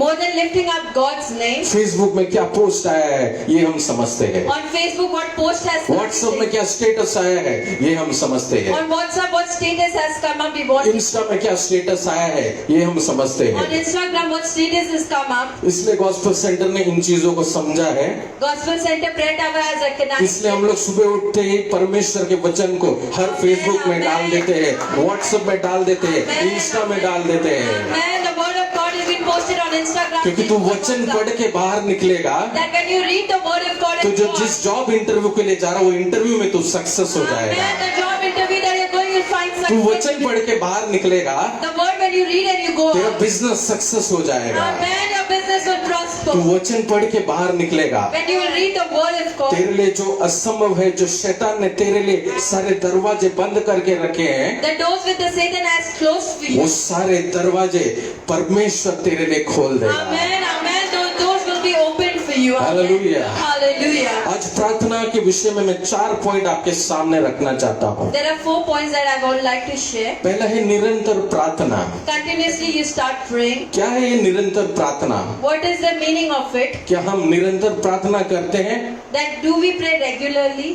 more than lifting up God's name,
Facebook में क्या पोस्ट आया है ये हम समझते हैं,
on Facebook what post has
WhatsApp में क्या स्टेटस आया है ये हम समझते हैं,
on WhatsApp what status has come up, we want.
Insta में क्या स्टेटस आया है ये हम समझते
On
हैं।
Instagram what status has come up.
इसलिए गॉस्पेल सेंटर ने इन चीजों को समझा है,
Gospel Center Prayer Tower has recognized.
इसलिए हम लोग सुबह उठते ही परमेश्वर के वचन को हर फेसबुक में डाल देते हैं, व्हाट्सएप में डाल देते हैं, इंस्टा में डाल देते हैं,
Amen. The word of God has been posted on Instagram.
क्योंकि तू वचन पढ़ के बाहर निकलेगा
That when you read the word of God
तो
and
जो
go on,
जिस जॉब इंटरव्यू के लिए जा रहा है वो इंटरव्यू में तू सक्सेस हो जाएगा।
Amen. The job interview that you're going, you'll find
तू
success.
वचन पढ़ के बाहर निकलेगा,
The word when you read and you go
तेरा
on,
बिजनेस सक्सेस हो जाएगा।
Amen. Your business will prosper.
तू वचन पढ़ के बाहर निकलेगा,
When you will read the word of God,
तेरे लिए जो असंभव है, जो शैतान ने तेरे लिए सारे दरवाजे बंद करके रखे हैं,
the doors with the Satan has closed for you.
वो सारे दरवाजे परमेश्वर तेरे लिए खोल देगा।
Amen. Amen. Those doors will be opened for you. Amen.
Hallelujah.
Hallelujah.
आज प्रार्थना के विषय में मैं 4 पॉइंट आपके सामने रखना चाहता हूँ।
There are 4 points that I would like to share.
पहला है निरंतर प्रार्थना।
Continuously you start praying.
क्या है ये निरंतर प्रार्थना?
What is the meaning of it?
क्या हम निरंतर प्रार्थना करते हैं?
That do we pray regularly?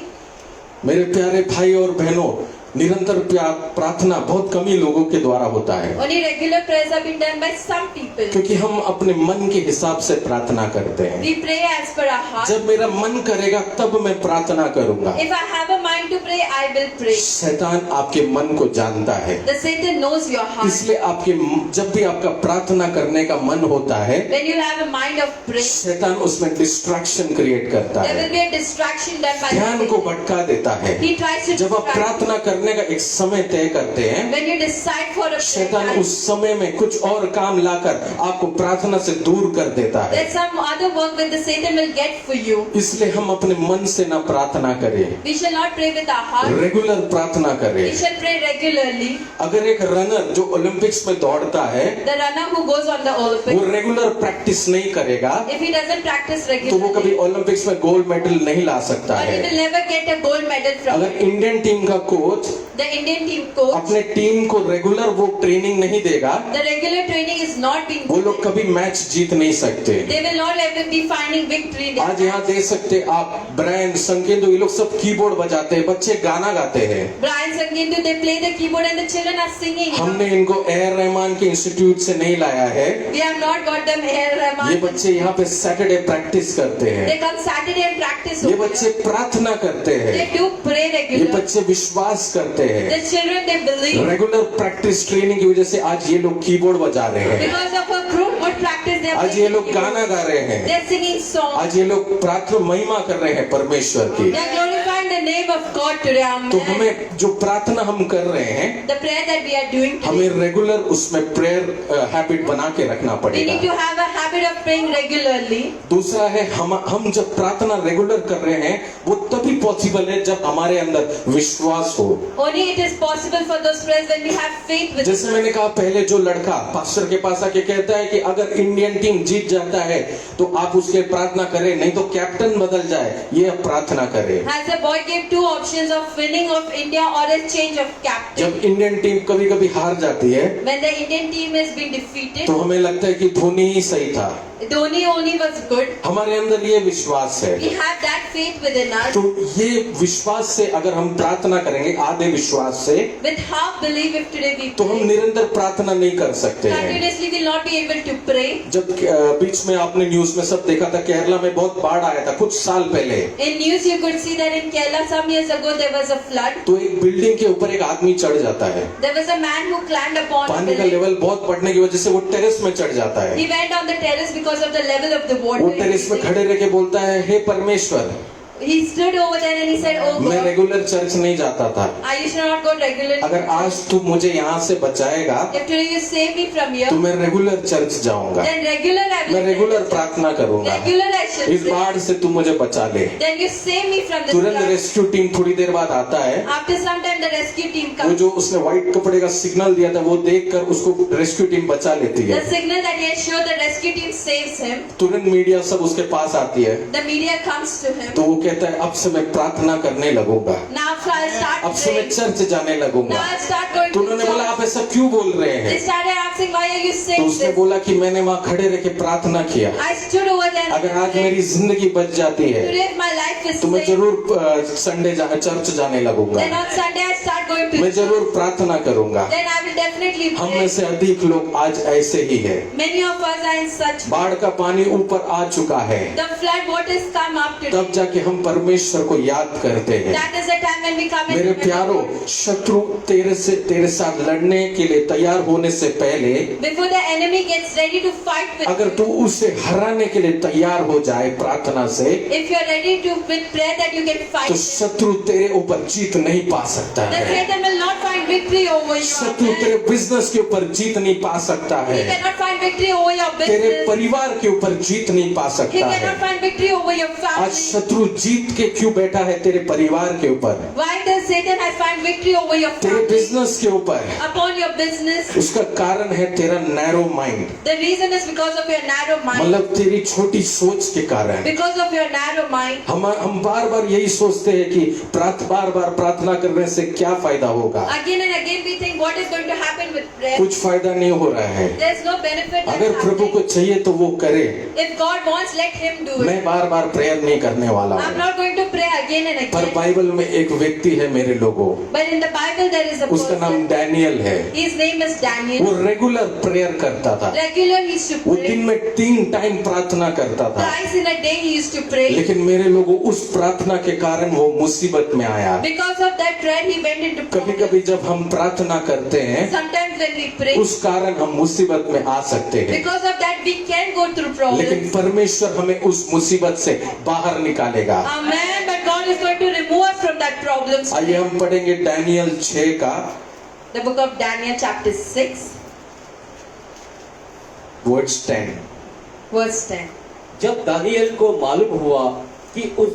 मेरे प्यारे भाई और बहनों, निरंतर प्रार्थना बहुत कम ही लोगों के द्वारा होता है,
Only regular prayers have been done by some people.
क्योंकि हम अपने मन के हिसाब से प्रार्थना करते हैं।
We pray as per our heart.
जब मेरा मन करेगा तब मैं प्रार्थना करूंगा।
If I have a mind to pray, I will pray.
शैतान आपके मन को जानता है,
The Satan knows your heart.
इसलिए आपके जब भी आपका प्रार्थना करने का मन होता है,
When you have a mind of prayer,
शैतान उसमें डिस्ट्रैक्शन क्रिएट करता
there
है,
will be a distraction done by
ध्यान को
Satan.
भटका देता है।
He tries to
जब आप
distract.
प्रार्थना करने करने का एक समय तय करते हैं,
when you decide for a prayer
शैतान
time,
उस समय में कुछ और काम लाकर आपको प्रार्थना से दूर कर देता है।
there's some other work that the Satan will get for you.
इसलिए हम अपने मन से ना प्रार्थना करें,
We shall not pray with our heart.
Regular प्रार्थना करें।
We shall pray regularly.
अगर एक रनर जो ओलंपिक्स में दौड़ता है
The runner who goes on the
वो
Olympics,
रेगुलर प्रैक्टिस नहीं करेगा
if he doesn't practice
तो वो
regularly,
कभी ओलंपिक्स में गोल्ड मेडल नहीं ला सकता
or he
है।
will never get a gold medal from
अगर इंडियन टीम का coach
the Indian team coach.
अपने टीम को रेगुलर वो ट्रेनिंग नहीं देगा,
The regular training is not being
वो लोग कभी मैच जीत नहीं सकते।
They will not ever be finding victory in their
आज यहाँ देख सकते आप ब्रायन संकेंदु, ये लोग सब कीबोर्ड बजाते हैं, बच्चे गाना गाते हैं।
Brian Sangindu, they play the keyboard and the children are singing.
हमने इनको एयर रहमान के इंस्टीट्यूट से नहीं लाया है,
We have not got them here,
ये
Rahman.
बच्चे यहाँ पे सैटरडे प्रैक्टिस करते हैं,
They come Saturday and practice.
ये
over
बच्चे
here.
प्रार्थना करते
They
हैं,
do pray
ये
regularly.
बच्चे विश्वास करते हैं।
The children, they believe.
Regular practice training की वजह से आज ये लोग कीबोर्ड बजा रहे हैं,
Because of a group good practice, they are
आज ये लोग गाना गा रहे हैं,
They are singing songs.
आज ये लोग प्रार्थना महिमा कर रहे हैं परमेश्वर की।
They are glorifying the name of God today.
तो
Amen.
हमें जो प्रार्थना हम कर रहे हैं,
The prayer that we are doing today,
हमें रेगुलर उसमें प्रेयर हैबिट बना के रखना
we need to
पड़ेगा।
have a habit of praying regularly.
दूसरा है हम जब प्रार्थना रेगुलर कर रहे हैं वो तभी पॉसिबल है जब हमारे अंदर विश्वास हो।
Only it is possible for those prayers when we have faith with
जैसे मैंने कहा पहले, जो लड़का पास्टर के पास आके कहता है कि अगर इंडियन टीम जीत जाता है तो आप उसके प्रार्थना करें, नहीं तो कैप्टन बदल जाए, ये आप प्रार्थना करें।
As a boy gave two options of winning of India or a change of captain.
जब इंडियन टीम कभी कभी हार जाती है
When the Indian team has been defeated,
तो हमें लगता है कि धोनी ही सही था।
Dhoni only was good.
हमारे अंदर ये विश्वास है।
We have that faith within us.
तो ये विश्वास से अगर हम प्रार्थना करेंगे, आधे विश्वास से,
With half belief, if today we
तो हम
pray,
निरंतर प्रार्थना नहीं कर सकते हैं।
continuously will not be able to pray.
जब बीच में आपने न्यूज में सब देखा था, केरला में बहुत बाढ़ आया था कुछ साल पहले,
In news, you could see that in Kerala some years ago there was a flood.
तो एक बिल्डिंग के ऊपर एक आदमी चढ़ जाता है,
There was a man who climbed upon a
पानी का
building.
लेवल बहुत बढ़ने की वजह से वो टेरेस में चढ़ जाता है।
He went on the terrace because of the level of the
वो
water.
टेरेस में खड़े रह के बोलता है, हे परमेश्वर,
He stood over there and he said, "Oh
मैं
God,
रेगुलर चर्च नहीं जाता था,
I used to not go regularly.
अगर आज तू मुझे यहाँ से बचाएगा
If today you save me from here,
तो मैं रेगुलर चर्च जाऊंगा,
then regular I will.
मैं रेगुलर प्रार्थना करूंगा,
Regular I shall
इस
pray.
बाढ़ से तू मुझे बचा ले।
Then you save me from this
तुरंत
flood.
रेस्क्यू टीम थोड़ी देर बाद आता है,
After some time, the rescue team
वो
comes.
जो उसने व्हाइट कपड़े का सिग्नल दिया था वो देखकर उसको रेस्क्यू टीम बचा लेती है।
The signal that he has showed, the rescue team saves him.
तुरंत मीडिया सब उसके पास आती है,
The media comes to him.
तो वो कहता है अब से मैं प्रार्थना करने लगूंगा,
Now I'll start
अब से मैं
praying.
चर्च जाने
Now
लगूंगा।
I'll start going
तो
to
उन्होंने बोला
church.
आप ऐसा क्यों बोल रहे
They
हैं?
started asking, why are you
तो
saying
उसने
this?
बोला कि मैंने वहाँ खड़े रह के प्रार्थना किया,
I stood over there and
अगर आज
prayed.
मेरी जिंदगी बच जाती है
Today if my life is
तो मैं
saved,
जरूर संडे चर्च जाने लगूंगा,
then on Sunday I start going to
मैं
church.
जरूर प्रार्थना करूंगा।
Then I will definitely
हम में
pray.
से अधिक लोग आज ऐसे ही है।
Many of us are in such.
बाढ़ का पानी ऊपर आ चुका है,
The flood waters come up today.
तब जाके हम परमेश्वर को याद करते हैं।
That is the time when we come in.
मेरे प्यारो, शत्रु तेरे साथ लड़ने के लिए तैयार होने से पहले
Before the enemy gets ready to fight with
अगर
you,
तू उसे हराने के लिए तैयार हो जाए प्रार्थना से,
if you are ready to with prayer that you can fight,
तो शत्रु तेरे ऊपर जीत नहीं पा सकता
the
है।
Satan will not find victory over you.
शत्रु
Amen.
तेरे बिजनेस के ऊपर जीत नहीं पा सकता
He
है,
cannot find victory over your
तेरे
business.
परिवार के ऊपर जीत नहीं पा
He
सकता है।
cannot find victory over your
आज
family.
शत्रु जीत के क्यों बैठा है तेरे परिवार के ऊपर,
Why does Satan has find victory over your
तेरे
family?
बिजनेस के ऊपर?
Upon your business.
उसका कारण है तेरा narrow mind,
The reason is because of your narrow mind.
मतलब तेरी छोटी सोच के कारण।
Because of your narrow mind.
हम बार बार यही सोचते हैं कि बार बार प्रार्थना करने से क्या फायदा होगा।
Again and again we think what is going to happen with prayer.
कुछ फायदा नहीं हो रहा है।
There's no benefit. that's
अगर प्रभु को
happening.
चाहिए तो वो करे,
If God wants, let Him do it.
मैं बार बार प्रेयर नहीं करने वाला
I'm
हूँ।
not going to pray again and
पर
again.
बाइबल में एक व्यक्ति है मेरे लोगों,
But in the Bible there is a
उसका नाम
person.
डैनियल है।
His name is Daniel.
वो रेगुलर प्रेयर करता था,
Regular he used to
वो
pray.
दिन में 3 टाइम प्रार्थना करता था।
Twice in a day he used to pray.
लेकिन मेरे लोगों, उस प्रार्थना के कारण वो मुसीबत में आया।
Because of that prayer he went into
कभी
problem.
कभी जब हम प्रार्थना करते हैं,
Sometimes when we pray,
उस कारण हम मुसीबत में आ सकते हैं,
because of that we can go through
लेकिन
problems.
परमेश्वर हमें उस मुसीबत से बाहर निकालेगा।
Amen. But God is going to remove us from that problem.
आइए हम पढ़ेंगे डैनियल 6 का
The book of Daniel chapter 6
verse 10।
verse 10.
जब दानियल को मालूम हुआ कि उस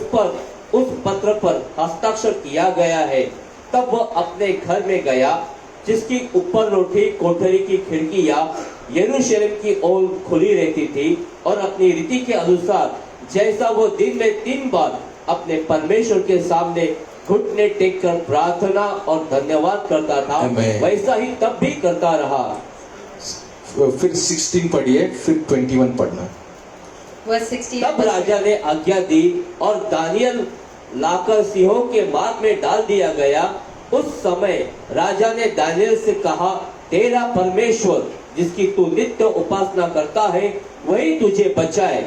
पत्र पर हस्ताक्षर किया गया है, तब वह अपने घर में गया, जिसकी ऊपर रोटी कोठरी की खिड़कियां यरूशलेम की ओर खुली रहती थी, और अपनी रीति के अनुसार जैसा वो दिन में 3 बार अपने परमेश्वर के सामने घुटने टेक कर प्रार्थना और धन्यवाद करता था,
Amen.
वैसा ही तब भी करता रहा।
फिर 16 पढ़िए, फिर 21 पढ़ना।
Verse 16.
तब राजा ने आज्ञा दी और दानियल लाकर सिंहों के मार्ग में डाल दिया गया। उस समय राजा ने दानियल से कहा, तेरा परमेश्वर जिसकी तू नित्य उपासना करता है, वही तुझे बचाए।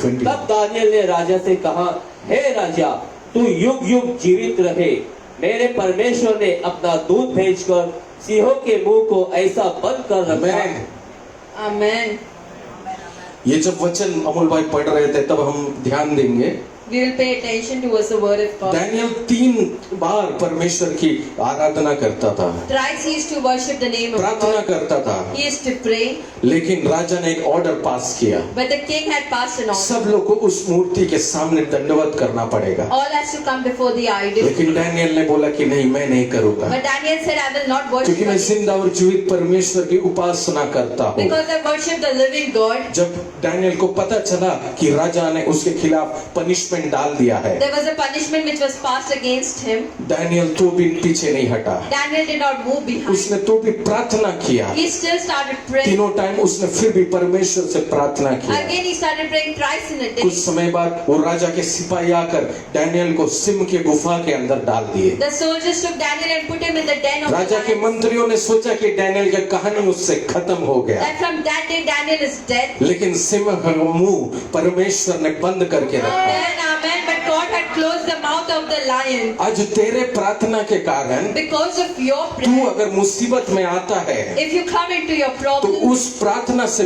20
तब दानियल ने राजा से कहा, हे राजा, तू युग युग जीवित रहे। मेरे परमेश्वर ने अपना दूत भेजकर सिंहों के मुंह को ऐसा बंद कर रखा।
Amen.
Amen.
ये जब वचन अमोल भाई पढ़ रहे थे तब हम ध्यान देंगे।
We will pay attention towards the word of God.
Daniel 3 बार परमेश्वर की आराधना करता था,
Thrice he used to worship the name of
प्रार्थना
God.
करता था,
He used to pray,
लेकिन राजा ने एक ऑर्डर पास किया,
but the king had passed an order.
सब लोग को उस मूर्ति के सामने दंडवत करना पड़ेगा।
All has to come before the idol.
लेकिन डैनियल ने बोला कि नहीं, मैं नहीं करूंगा,
But Daniel said, I will not worship
क्योंकि मैं
against
जिंदा और जीवित परमेश्वर की उपासना करता हूँ।
because I worship the living God.
जब डैनियल को पता चला कि राजा ने उसके खिलाफ पनिशमेंट डाल दिया है,
There was a punishment which was passed against him.
Daniel तो भी पीछे नहीं हटा,
Daniel did not move behind.
उसने तो भी प्रार्थना किया।
He still started praying.
तीनों टाइम उसने फिर भी परमेश्वर से प्रार्थना किया।
Again he started praying thrice in a day.
कुछ समय बाद वो राजा के सिपाही आकर डैनियल को सिम के गुफा के अंदर डाल दिए।
The soldiers took Daniel and put him in the den of
Raja
the
के
lions.
मंत्रियों ने सोचा कि डैनियल की कहानी उससे खत्म हो गया,
That from that day Daniel is dead.
लेकिन सिम का मुंह परमेश्वर ने बंद करके रखा।
Amen, amen. But God had closed the mouth of the lion.
आज तेरे प्रार्थना के कारण
Because of your
तू
prayer,
अगर मुसीबत में आता है
if you come into your
तो
problem,
उस प्रार्थना से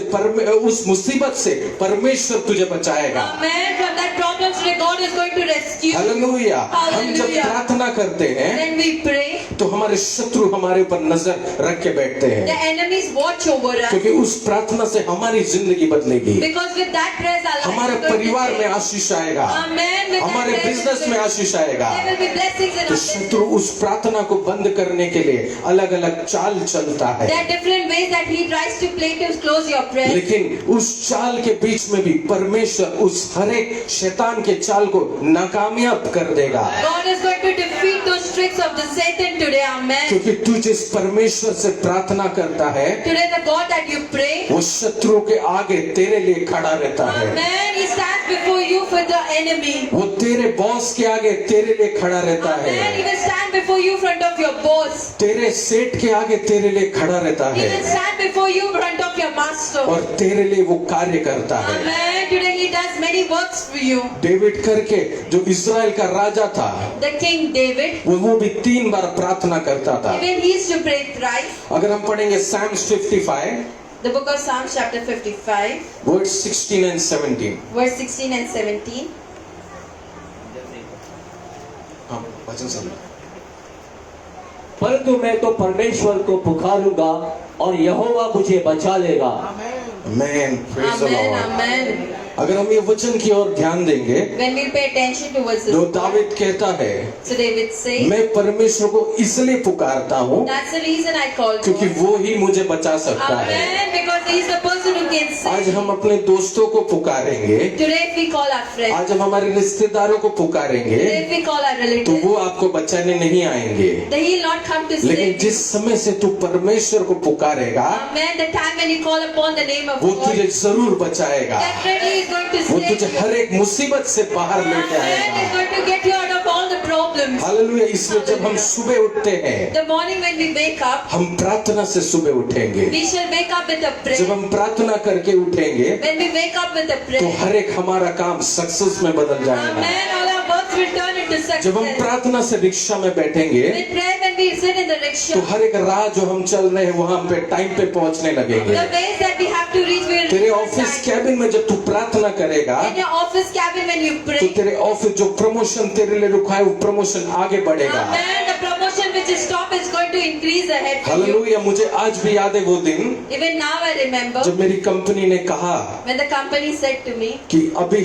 उस मुसीबत से परमेश्वर तुझे बचाएगा।
amen, from that problem today God is going to rescue you.
Hallelujah. हम जब
Hallelujah.
प्रार्थना करते हैं
When we pray,
तो हमारे शत्रु हमारे ऊपर नजर रख के बैठते
the
हैं,
enemies watch over us.
क्योंकि उस प्रार्थना से हमारी जिंदगी बदलेगी,
Because with that prayer, our life
हमारे
is going to
परिवार में
change.
आशीष आएगा,
Amen. With that
हमारे
prayer,
बिजनेस में आशीष आएगा।
there will be blessings in
तो
our business.
शत्रु उस प्रार्थना को बंद करने के लिए अलग अलग चाल चलता है,
There are different ways that he tries to play to close your prayer.
लेकिन उस चाल के बीच में भी परमेश्वर उस हर एक शैतान के चाल को नाकामयाब कर देगा,
God is going to defeat those tricks of the Satan today. Amen.
क्योंकि तू जिस परमेश्वर से प्रार्थना करता है
Today the God that you pray,
वो शत्रु के आगे तेरे लिए खड़ा रहता है,
Amen, he stands before you for the enemy.
वो तेरे बॉस के आगे तेरे लिए खड़ा रहता
Amen. He
है,
will stand before you in front of your boss.
तेरे सेठ के आगे तेरे लिए खड़ा रहता
He will
है
stand before you in front of your master.
और तेरे लिए वो कार्य करता है।
Amen. Today he does many works for you.
David करके जो इज़राइल का राजा था,
The King David,
वो भी 3 बार प्रार्थना करता था।
even he used to pray thrice.
अगर हम पढ़ेंगे Psalms 55
The book of Psalms chapter 55,
verse 16 and 17।
verse 16 and 17.
हाँ, वचन सुन लो।
परंतु मैं तो परमेश्वर को पुकारूंगा और यहोवा मुझे बचा लेगा।
Amen. Praise the
Amen,
Lord.
amen.
अगर हम ये वचन की ओर ध्यान देंगे,
When we pay attention towards this,
जो दाविद कहता है,
so David says,
मैं परमेश्वर को इसलिए पुकारता हूँ
that's the reason I call
क्योंकि
God.
वो ही मुझे बचा सकता है।
Amen, because he is the person who can
आज
save.
हम अपने दोस्तों को पुकारेंगे,
Today if we call our friends,
आज हम हमारे रिश्तेदारों को पुकारेंगे,
today if we call our
तो
relatives,
वो आपको बचाने नहीं आएंगे,
then he will not come to
लेकिन
save.
जिस समय से तू परमेश्वर को पुकारेगा
Amen, the time when you call upon the name of
वो
God,
तुझे जरूर बचाएगा,
definitely he is going to
वो
save
तुझे
you.
हर एक मुसीबत से बाहर लेके
Amen, he is
आएगा।
going to get you out of all the problems.
Hallelujah. इसलिए जब हम सुबह उठते हैं,
The morning when we wake up,
हम प्रार्थना से सुबह उठेंगे।
we shall wake up with a
जब
prayer.
हम प्रार्थना करके उठेंगे
When we wake up with a
तो
prayer,
हर एक हमारा काम सक्सेस में बदल जाएगा।
Amen, all our works will turn into
जब हम
success.
प्रार्थना से रिक्शा में बैठेंगे
With prayer, when we sit in the
तो
rickshaw,
हर एक राह जो हम चल रहे हैं वहां पे टाइम पे पहुंचने लगेंगे।
the ways that we have to reach, we will
तेरे
one
ऑफिस
time.
कैबिन में जब तू प्रार्थना करेगा
In your office cabin when you
तो
pray,
तेरे ऑफिस जो प्रमोशन तेरे लिए रुका है वो प्रमोशन आगे बढ़ेगा।
amen, the promotion which is stopped is going to increase ahead for you.
Hallelujah. मुझे आज भी याद है वो दिन
Even now I remember
जब मेरी कंपनी ने कहा
when the company said to me,
कि अभी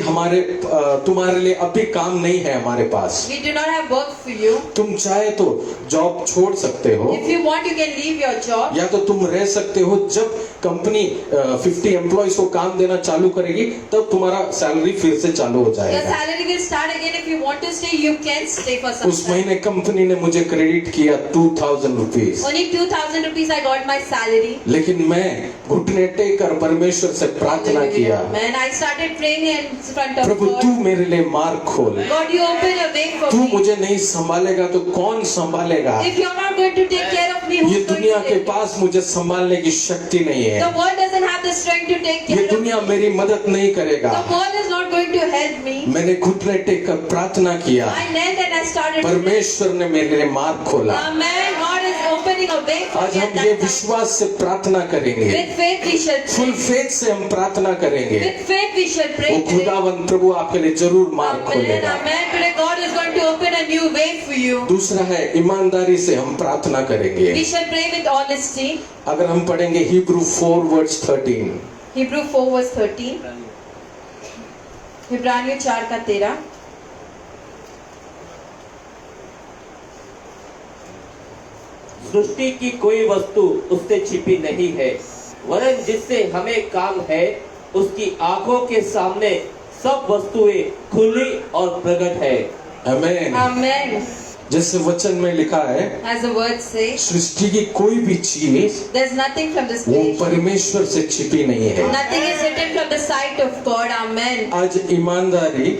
तुम्हारे लिए अभी काम नहीं है हमारे पास,
we do not have work for you.
तुम चाहे तो जॉब छोड़ सकते हो
If you want, you can leave your job.
या तो तुम रह सकते हो। जब कंपनी 50 एम्प्लॉयज को काम देना चालू करेगी तब तुम्हारा सैलरी फिर से चालू हो
Your
जाएगा।
salary will start again. If you want to stay, you can stay for some
उस
time.
महीने कंपनी ने मुझे क्रेडिट किया 2000 rupees,
Only 2,000 rupees I got my salary.
लेकिन मैं घुटने टेक कर परमेश्वर से प्रार्थना किया,
Man, I started praying in front of
Prabhu
God.
तू मेरे लिए मार्ग खोल,
God, you open a way for
तू
me.
मुझे नहीं संभालेगा तो कौन संभालेगा?
If you're not going to take care of me,
ये
who's going
दुनिया
to
के
take care?
पास मुझे संभालने की शक्ति नहीं
The
है।
world doesn't have the strength to take
ये
care of me.
दुनिया मेरी मदद नहीं करेगा।
The world is not going to help me.
मैंने घुटने टेक कर प्रार्थना किया,
I knelt and I started.
परमेश्वर ने मेरे लिए मार्ग खोला।
Amen. God is opening a way for
आज
me
हम
at
ये
that time.
विश्वास से प्रार्थना करेंगे,
With faith we shall
full
pray.
Faith से हम प्रार्थना करेंगे।
With faith we shall
वो
pray today.
खुदावन प्रभु आपके लिए जरूर मार्ग
Amen.
खोलेगा।
Amen. Today God is going to open a new way for you.
दूसरा है ईमानदारी से हम प्रार्थना करेंगे।
We shall pray with honesty.
अगर हम पढ़ेंगे Hebrew 4:13,
Hebrew 4 verse 13. इब्रानियों 4 का 13.
सृष्टि की कोई वस्तु उससे छिपी नहीं है, वरन जिससे हमें काम है उसकी आंखों के सामने सब वस्तुएं खुली और प्रकट है।
आमेन।
Amen.
जैसे वचन में लिखा है,
As the word says,
सृष्टि की कोई भी चीज
there's nothing from this
वो
creation.
परमेश्वर से छिपी नहीं है।
Nothing is hidden from the sight of God. Amen.
आज ईमानदारी,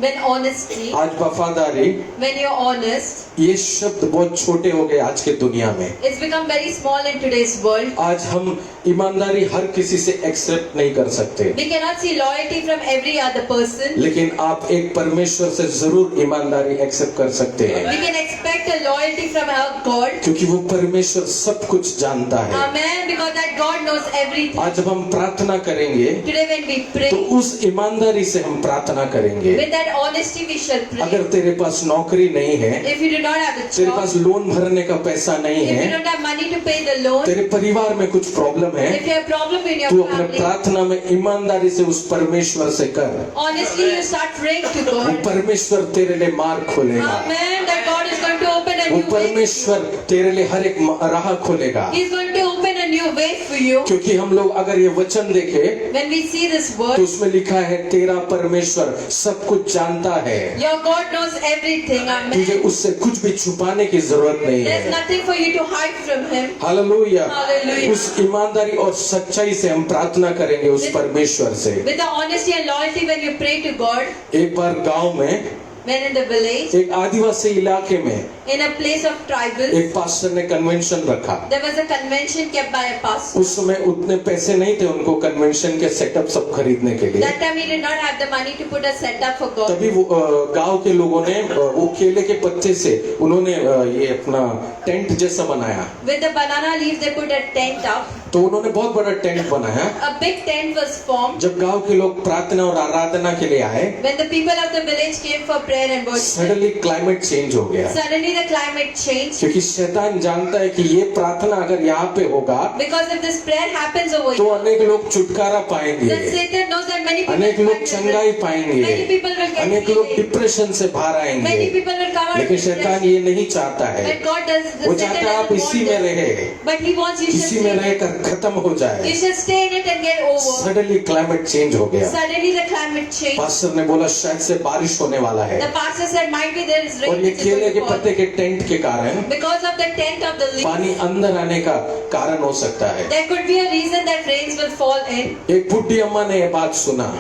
When honesty,
आज वफादारी,
when you're honest,
ये शब्द बहुत छोटे हो गए आज के दुनिया में।
it's become very small in today's world.
आज हम ईमानदारी हर किसी से एक्सेप्ट नहीं कर सकते,
We cannot see loyalty from every other person.
लेकिन आप एक परमेश्वर से जरूर ईमानदारी एक्सेप्ट कर सकते हैं,
We can expect a loyalty from our God.
क्योंकि वो परमेश्वर सब कुछ जानता है।
Amen. Because that God knows everything.
आज जब हम प्रार्थना करेंगे
Today when we
तो
pray,
उस ईमानदारी से हम प्रार्थना करेंगे।
with that honesty we shall pray.
अगर तेरे पास नौकरी नहीं है,
If you do not have a
तेरे
job,
पास लोन भरने का पैसा नहीं
if you
है,
don't have money to pay the loan,
तेरे परिवार में कुछ प्रॉब्लम है,
if you have problem in your
तू अपने
family,
प्रार्थना में ईमानदारी से उस परमेश्वर से कर,
honestly you start praying to
वो
God.
परमेश्वर तेरे लिए मार्ग खोलेगा।
Amen. That God is going to open a
वो
new way.
परमेश्वर तेरे लिए हर एक राह खोलेगा।
He is going to open a new way for you.
क्योंकि हम लोग अगर ये वचन देखे
When we see this
तो
word,
उसमें लिखा है तेरा परमेश्वर सब कुछ जानता है,
your God knows everything.
तुझे
Amen.
उससे कुछ भी छुपाने की जरूरत नहीं
There's
है।
nothing for you to hide from Him.
Hallelujah.
Hallelujah.
उस ईमानदारी और सच्चाई से हम प्रार्थना करेंगे उस परमेश्वर से।
With the honesty and loyalty when you pray to God,
एक बार गांव में,
when in the village,
एक आदिवासी इलाके में
in a place of tribals,
एक पास्टर ने कन्वेंशन रखा।
there was a convention kept by a pastor.
उस समय उतने पैसे नहीं थे उनको कन्वेंशन के सेटअप सब खरीदने के लिए।
That time he did not have the money to put a setup for God.
तभी वो गांव के लोगों ने वो केले के पत्ते से उन्होंने ये अपना टेंट जैसा बनाया।
With the banana leaves, they put a tent up.
तो उन्होंने बहुत बड़ा टेंट बनाया।
A big tent was formed.
जब गांव के लोग प्रार्थना और आराधना के लिए आए,
When the people of the village came for prayer and worship,
suddenly climate change हो गया,
suddenly the climate changed.
क्योंकि शैतान जानता है कि ये प्रार्थना अगर यहाँ पे होगा
Because if this prayer happens over
तो
here,
अनेक लोग छुटकारा पाएंगे,
then Satan knows that many people
अनेक
will
लोग
find
चंगाई
deliverance.
पाएंगे,
Many people will get
अनेक लोग
healing.
डिप्रेशन से बाहर
Many
आएंगे।
people will come out of
लेकिन शैतान
depression.
ये नहीं चाहता है,
But God does. The
वो
Satan
चाहता है आप
doesn't
इसी
want
में
this.
रहे,
But he wants you should
इसी में
stay.
रहकर खत्म हो जाए।
You should stay in it and get over.
Suddenly climate change हो गया।
Suddenly the climate changed.
Pastor ने बोला शायद से बारिश होने वाला है,
The pastor said, might be there is
और
rain
ये
which is
केले
going
के
to fall.
पत्ते के टेंट के कारण
Because of the tent of the leaves,
पानी अंदर आने का कारण हो सकता है।
there could be a reason that rains will fall in.
एक बुढ़ी अम्मा ने ये बात सुना,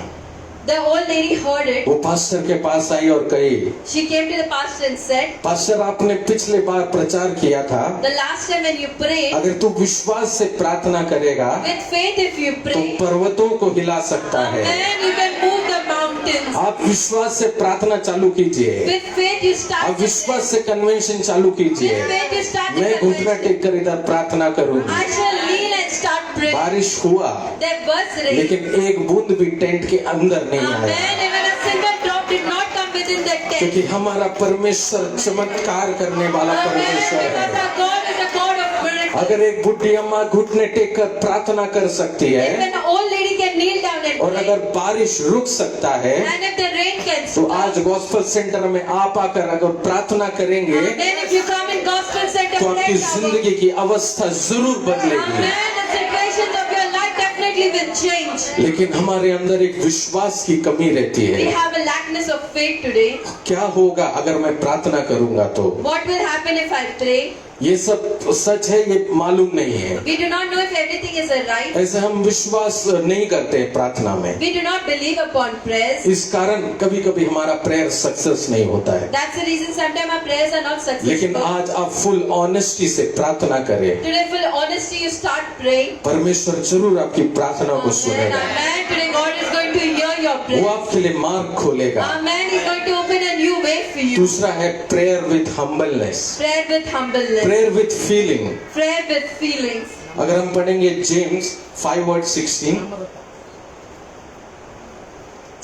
The old lady heard it.
वो पास्टर के पास आई और कही,
She came to the pastor and said,
pastor आपने पिछले बार प्रचार किया था,
the last time when you prayed,
अगर तू विश्वास से प्रार्थना करेगा
with faith if you
तो
pray,
पर्वतों को हिला सकता है।
then you can move the mountains.
आप विश्वास से प्रार्थना चालू कीजिए,
With faith you start.
आप विश्वास से कन्वेंशन चालू कीजिए।
With faith you start the
मैं घुटना
convention.
टेक कर इधर प्रार्थना करूंगी।
I shall kneel and start rain.
बारिश हुआ,
There was rain.
लेकिन एक बूंद भी टेंट के अंदर नहीं आया,
Amen. Even a single drop did not come within the tent.
क्योंकि हमारा परमेश्वर चमत्कार करने वाला
Amen.
परमेश्वर
Because
है।
our God is a God of miracles.
अगर एक बुढ़ी अम्मा घुटने टेक कर प्रार्थना कर सकती
If
है,
an old lady can kneel down and
और
pray,
अगर बारिश रुक सकता है,
and if the rain can
तो
stop,
आज गॉस्पेल सेंटर में आप आकर अगर प्रार्थना करेंगे,
then if you come in gospel center
तो आपकी
prayer tower,
जिंदगी की अवस्था जरूर बदलेगी।
amen, the situations of your life definitely will change.
लेकिन हमारे अंदर एक विश्वास की कमी रहती
We
है।
have a lackness of faith today.
क्या होगा अगर मैं प्रार्थना करूंगा तो?
What will happen if I pray?
ये सब सच है, ये मालूम नहीं है।
We do not know if everything is right.
ऐसे हम विश्वास नहीं करते हैं प्रार्थना में।
We do not believe upon prayers.
इस कारण कभी कभी हमारा प्रेयर सक्सेस नहीं होता है।
That's the reason sometimes our prayers are not
लेकिन
successful.
आज आप फुल ऑनेस्टी से प्रार्थना करें,
Today, full honesty, you start praying.
परमेश्वर जरूर आपकी प्रार्थना को
Amen.
सुनेगा।
Amen. Today, God is going to hear your
वो
prayer.
आपके लिए मार्ग खोलेगा।
Amen. He's going to open a new way for you.
दूसरा है prayer with humbleness,
Prayer with humbleness.
Prayer with feeling.
Prayer with feelings.
अगर हम पढ़ेंगे जेम्स 5:16,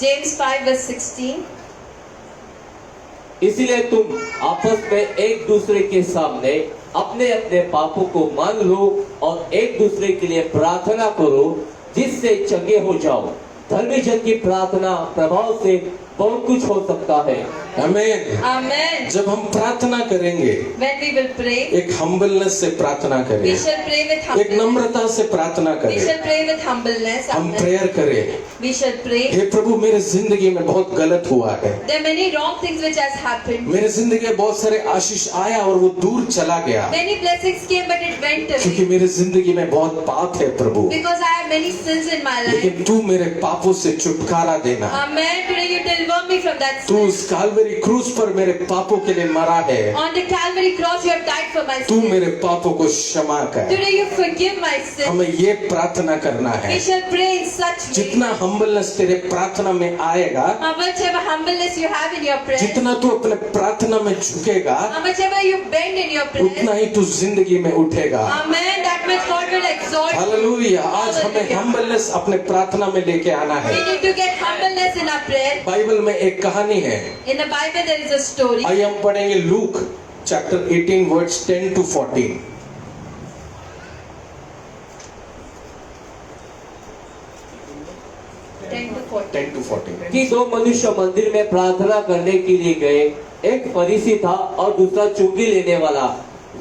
James 5 verse 16.
इसलिए तुम आपस में एक दूसरे के सामने अपने अपने पापों को मान लो और एक दूसरे के लिए प्रार्थना करो जिससे चंगे हो जाओ। धर्मी जन की प्रार्थना प्रभाव से बहुत कुछ हो सकता है।
आमीन।
Amen.
जब हम प्रार्थना करेंगे,
When we will pray,
एक हम्बलनेस से प्रार्थना
we
करें,
shall pray with
एक
humbleness.
नम्रता से प्रार्थना
We
करें,
shall pray with humbleness.
हम
Amen.
प्रेयर करें,
We shall pray.
हे प्रभु मेरे जिंदगी में बहुत गलत हुआ है,
There are many wrong things which has happened.
मेरे जिंदगी में बहुत सारे आशीष आया और वो दूर चला गया,
Many blessings came but it went
क्योंकि
away.
मेरे जिंदगी में बहुत पाप है प्रभु।
Because I have many sins in my life.
लेकिन तू मेरे पापों से छुटकारा देना।
Amen. Today you deliver me from that
तू
sin.
उस काल्वरी क्रूस पर मेरे पापों के लिए मरा है,
On the Calvary cross you have died for my
तू
sin.
मेरे पापों को क्षमा कर।
Today you forgive my sin.
हमें ये प्रार्थना करना है।
We shall pray in such way.
जितना हम्बलनेस तेरे प्रार्थना में आएगा,
How much ever humbleness you have in your prayer,
जितना तू अपने प्रार्थना में झुकेगा,
how much ever you bend in your prayer,
उतना ही तू जिंदगी में उठेगा।
Amen, that much God will exalt you.
Hallelujah. आज हमें
Hallelujah.
हम्बलनेस अपने प्रार्थना में लेके आना
We
है।
need to get humbleness in our prayer.
Bible में एक कहानी है,
In the Bible there is a story.
आइए हम पढ़ेंगे Luke chapter 18 verse 10 to 14।
10 to 14.
10 to 14।
कि दो मनुष्य मंदिर में प्रार्थना करने के लिए गए। एक फरीसी था और दूसरा चुंगी लेने वाला।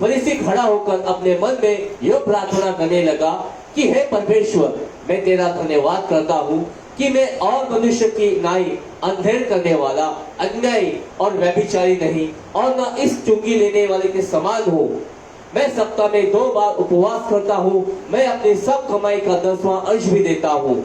फरीसी खड़ा होकर अपने मन में यह प्रार्थना करने लगा कि हे परमेश्वर, मैं तेरा धन्यवाद करता हूँ कि मैं और मनुष्य की नाई अंधेर करने वाला, अन्यायी और व्यभिचारी नहीं और न इस चुंगी लेने वाले के समान हूँ। मैं सप्ताह में 2 बार उपवास करता हूँ। मैं अपनी सब कमाई का 10वां अंश भी देता हूँ।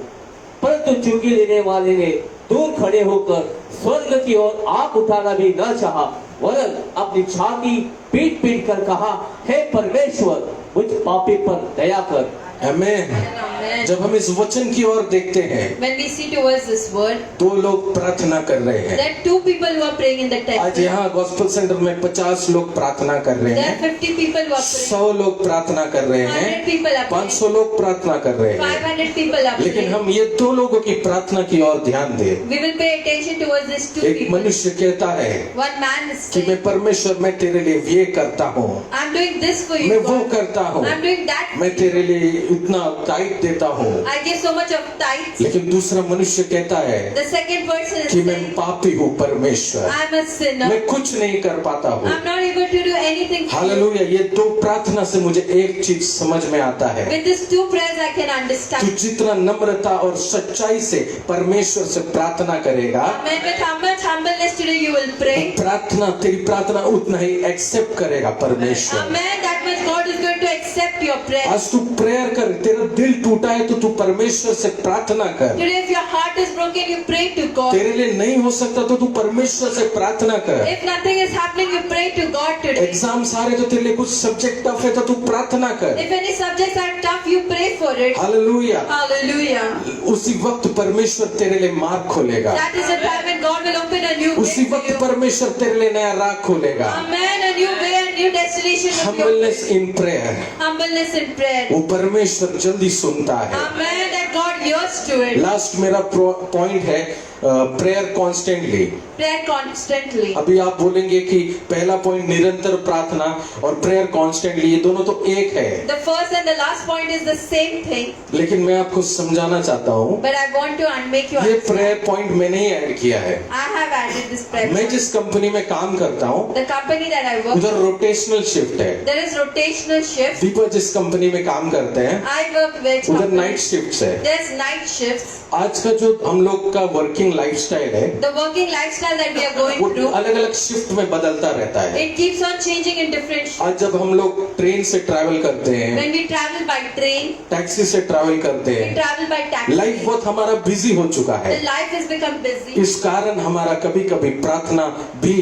परंतु चुंगी लेने वाले ने दूर खड़े होकर स्वर्ग की ओर आंख उठाना भी न चाहा, वरन अपनी छाती पीट पीट कर कहा, हे परमेश्वर, मुझ पापी पर दया कर।
आमीन।
Amen.
जब हम इस वचन की ओर देखते हैं,
When we see towards this word,
दो लोग प्रार्थना कर रहे हैं।
there are 2 people who are praying in the
आज
temple.
यहाँ गॉस्पेल सेंटर में 50 लोग प्रार्थना कर रहे
There are
हैं,
50 people who are praying.
100 लोग प्रार्थना कर रहे
100
हैं,
people are praying.
500 लोग प्रार्थना कर रहे हैं।
500 people are
लेकिन
praying.
हम ये 2 लोगों की प्रार्थना की ओर ध्यान दें।
We will pay attention towards these 2
एक
people.
मनुष्य कहता है
One man is
कि मैं
saying,
परमेश्वर, मैं तेरे लिए ये करता हूँ,
I'm doing this for
मैं
you,
वो
God.
करता हूँ,
I'm doing that.
मैं तेरे लिए इतना टाइट देता हूँ।
I give so much of tithes.
लेकिन दूसरा मनुष्य कहता है
The second person is
कि मैं
saying,
पापी हूँ परमेश्वर,
I'm a sinner.
मैं कुछ नहीं कर पाता हूँ।
I'm not able to do anything for you.
Hallelujah. ये 2 प्रार्थना से मुझे एक चीज समझ में आता है,
With these 2 prayers I can
तू
understand.
जितना नम्रता और सच्चाई से परमेश्वर से प्रार्थना करेगा,
Amen. With how much humbleness today you will pray.
प्रार्थना, तेरी प्रार्थना उतना ही एक्सेप्ट करेगा परमेश्वर।
Amen. That much God is going to accept your prayer.
आज तू प्रेयर कर, तेरा दिल टूटा है तो तू परमेश्वर से प्रार्थना कर।
Today if your heart is broken, you pray to God.
तेरे लिए नहीं हो सकता तो तू परमेश्वर से प्रार्थना कर।
If nothing is happening, you pray to God today.
Exam सारे तो तेरे लिए कुछ सब्जेक्ट टफ है तो तू प्रार्थना कर।
If any subjects are tough, you pray for it.
Hallelujah.
Hallelujah.
उसी वक्त परमेश्वर तेरे लिए मार्ग खोलेगा,
That is the time when God will open a new way
उसी
for
वक्त
you.
परमेश्वर तेरे लिए नया राह खोलेगा।
Amen. A new way, a new destination of your
Humbleness in prayer.
humbleness in prayer.
वो परमेश्वर जल्दी सुनता है.
Amen. That God hears to it.
Last मेरा पॉइंट है प्रेयर कॉन्स्टेंटली.
Prayer constantly.
अभी आप बोलेंगे कि पहला पॉइंट निरंतर प्रार्थना और प्रेयर कॉन्स्टेंटली, ये दोनों तो एक है.
The first and the last point is the same thing,
लेकिन मैं आपको समझाना चाहता हूँ,
but I want to make you
ये
understand.
प्रेयर पॉइंट मैंने ही ऐड किया है.
I have added this prayer
मैं
point.
जिस कंपनी में काम करता हूँ
The company that I work,
उधर रोटेशनल शिफ्ट है.
there is rotational shift.
दीपक जिस कंपनी में काम करते हैं
I work with
उधर
company.
नाइट शिफ्ट है.
There's night shifts.
आज का जो हम लोग का वर्किंग लाइफस्टाइल है
The working lifestyle that we are going
वो
through,
अलग अलग शिफ्ट में बदलता रहता है.
it keeps on changing in different shifts.
आज जब हम लोग ट्रेन से ट्रैवल करते हैं,
When we travel by train,
taxi से ट्रैवल करते
we
हैं,
travel by taxi.
लाइफ बहुत हमारा बिजी हो चुका है.
The life has become busy.
इस कारण हमारा कभी कभी प्रार्थना भी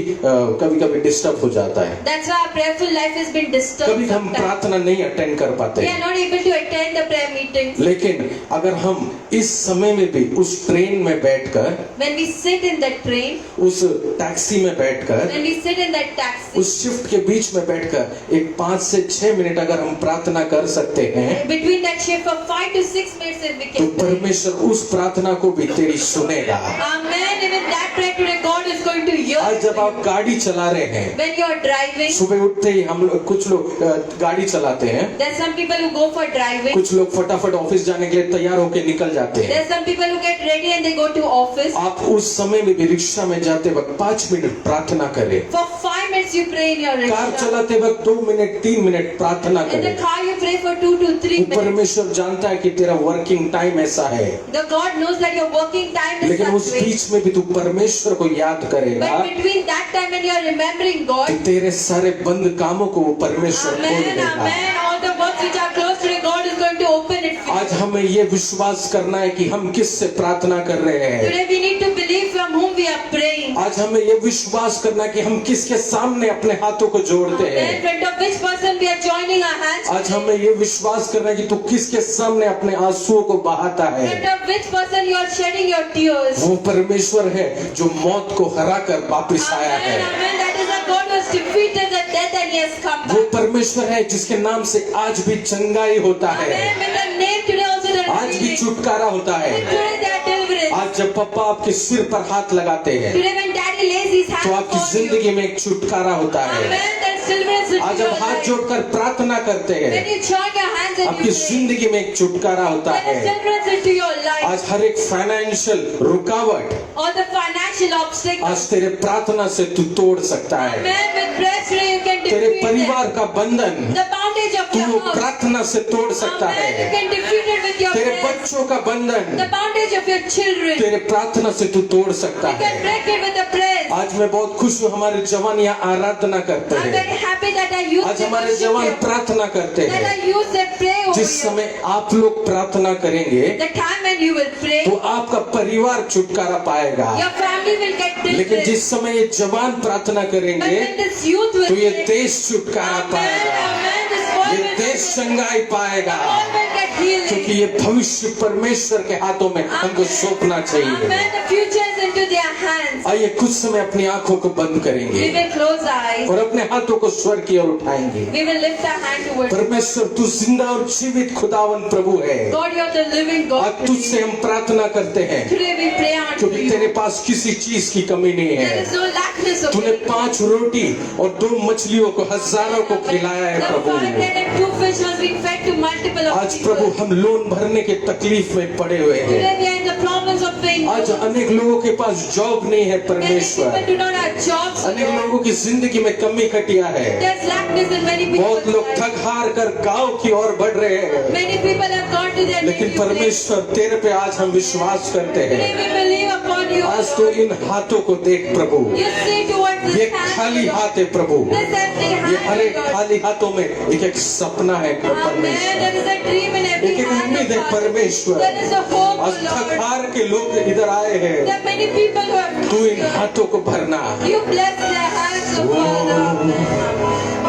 कभी कभी डिस्टर्ब हो जाता है.
That's why our prayerful life has been disturbed
कभी हम
sometimes.
प्रार्थना नहीं अटेंड कर पाते.
We are not able to attend the prayer meetings.
लेकिन अगर हम इस समय में भी उस ट्रेन में बैठकर,
When we sit in the train,
उस टैक्सी में बैठकर,
when we sit in that taxi,
उस शिफ्ट के बीच में बैठकर एक 5 से 6 मिनट अगर हम प्रार्थना कर सकते हैं
between that shift for 5 to 6 minutes, if we
तो
can pray.
परमेश्वर उस प्रार्थना को भी तेरी सुनेगा.
Amen. Even that prayer today, God is going to hear.
आज जब आप गाड़ी चला रहे हैं,
When you are driving,
सुबह उठते ही हम लोग कुछ लोग गाड़ी चलाते हैं,
there's some people who go for driving.
कुछ लोग फटाफट ऑफिस जाने के लिए तैयार होकर निकल जाते हैं.
There's some people who get ready and they go to office.
आप उस समय में भी रिक्शा में जाते वक्त 5 मिनट प्रार्थना करें.
For 5 minutes you pray in your
car
rickshaw.
चलाते वक्त 2 मिनट 3 मिनट प्रार्थना
In the
करें.
car you pray for 2 to 3
वो
minutes.
परमेश्वर जानता है कि तेरा वर्किंग टाइम ऐसा है,
The God knows that your working time is
लेकिन उस
such way.
बीच में भी तू परमेश्वर को याद करेगा
But between that time when you are remembering
तो
God,
तेरे सारे बंद कामों को वो परमेश्वर खोल
Amen,
देगा.
Amen. All the works which are close today, God is going to open it for you.
आज हमें ये विश्वास करना है कि हम किससे प्रार्थना कर रहे हैं.
Today we need to believe from whom we are praying.
आज हमें ये विश्वास करना है कि हम किसके सामने अपने हाथों को जोड़ते
Amen.
हैं.
In front of which person we are joining our hands.
आज हमें ये विश्वास करना है कि तू किसके सामने अपने आंसुओं को बहाता
In
है.
front of which person you are shedding your tears.
वो परमेश्वर है जो मौत को हरा कर वापिस आया
Amen,
है.
Amen. That is the God who has defeated the death and He has come
वो
back.
परमेश्वर है जिसके नाम से आज भी चंगाई होता है,
Amen. With the name today also there
आज
is
भी
healing.
छुटकारा होता है.
Today there are deliverance.
आज जब पापा आपके सिर पर हाथ लगाते हैं
Today when Daddy lays His
तो
hands
आपकी
on you.
जिंदगी में एक छुटकारा होता है.
Amen. There is deliverance into
आज
your
आप हाथ
life.
जोड़कर प्रार्थना करते
When
हैं,
you join your hands and
आपकी
you pray,
जिंदगी में एक छुटकारा होता
there is
है.
deliverance into your life.
आज हर एक फाइनेंशियल रुकावट
All the financial obstacles.
आज तेरे प्रार्थना से तू तोड़ सकता है.
Amen. With prayer today you can
तेरे
defeat
परिवार
them.
का बंधन
The bondage of
तू
your
वो
house.
प्रार्थना से तोड़ सकता
Amen. You
है.
can defeat it with your
तेरे
prayers.
बच्चों का बंधन
The bondage of your children.
तेरे प्रार्थना से तू तोड़ सकता
You can
है.
break it with the prayers.
आज मैं बहुत खुश हूँ, हमारे जवान यहाँ आराधना करते
I'm
हैं.
very happy that I use
आज
the
हमारे
worship
जवान
here.
प्रार्थना करते
That
हैं.
I use the pray over
जिस
here.
समय आप लोग प्रार्थना करेंगे
The time when you will pray,
तो आपका परिवार छुटकारा पाएगा.
your family will get
लेकिन
deliverance.
जिस समय ये जवान प्रार्थना
But
करेंगे
when this youth will
तो ये
pray,
देश छुटकारा
Amen,
पाएगा,
Amen, this world
ये
will
देश
get
चंगाई पाएगा,
all will get healing.
क्योंकि ये भविष्य परमेश्वर के हाथों में हमको सौंपना चाहिए.
Amen, the future is into their hands.
आइए कुछ समय अपनी आंखों को बंद
We
करेंगे
will close our eyes.
और अपने हाथों को स्वर की ओर उठाएंगे.
We will lift our hand towards
परमेश्वर तू जिंदा और जीवित खुदावन प्रभु है.
God. You are the living God.
आज तुझसे हम प्रार्थना करते हैं
Today we pray unto
क्योंकि
you.
तेरे पास किसी चीज की कमी नहीं
There
है.
is no lackness of
तूने
anything.
5 रोटी और 2 मछलियों को हजारों को खिलाया है
The
Prabhu.
5 bread and 2 fish has been fed to multiple of
आज
people.
प्रभु हम लोन भरने के तकलीफ में पड़े हुए हैं.
Today we are in the problems of paying.
आज अनेक लोगों के पास जॉब नहीं है
Many people
परमेश्वर.
do not have jobs.
अनेक
Lord.
लोगों की जिंदगी में कमी खटिया है.
There's lackness in many
बहुत
people's
लोग
lives.
थक हार कर गांव की ओर बढ़ रहे हैं.
Many people have gone to their
लेकिन
native place.
परमेश्वर तेरे पे आज हम विश्वास करते
Today
हैं.
we believe upon you.
आज तो इन हाथों को देख प्रभु.
You see towards this
ये
hand.
खाली हाथ है प्रभु.
This empty
ये
hand.
हर एक
Lord.
खाली हाथों में एक एक सपना है
Amen.
परमेश्वर.
There is a dream in every
एक एक
hand
उम्मीद
of
है
us.
परमेश्वर.
There is a hope,
आज
Lord.
थक हार के लोग इधर आए हैं.
There are many people who have
तू
come
इन
here.
हाथों को भरना.
You bless their hands, O Father.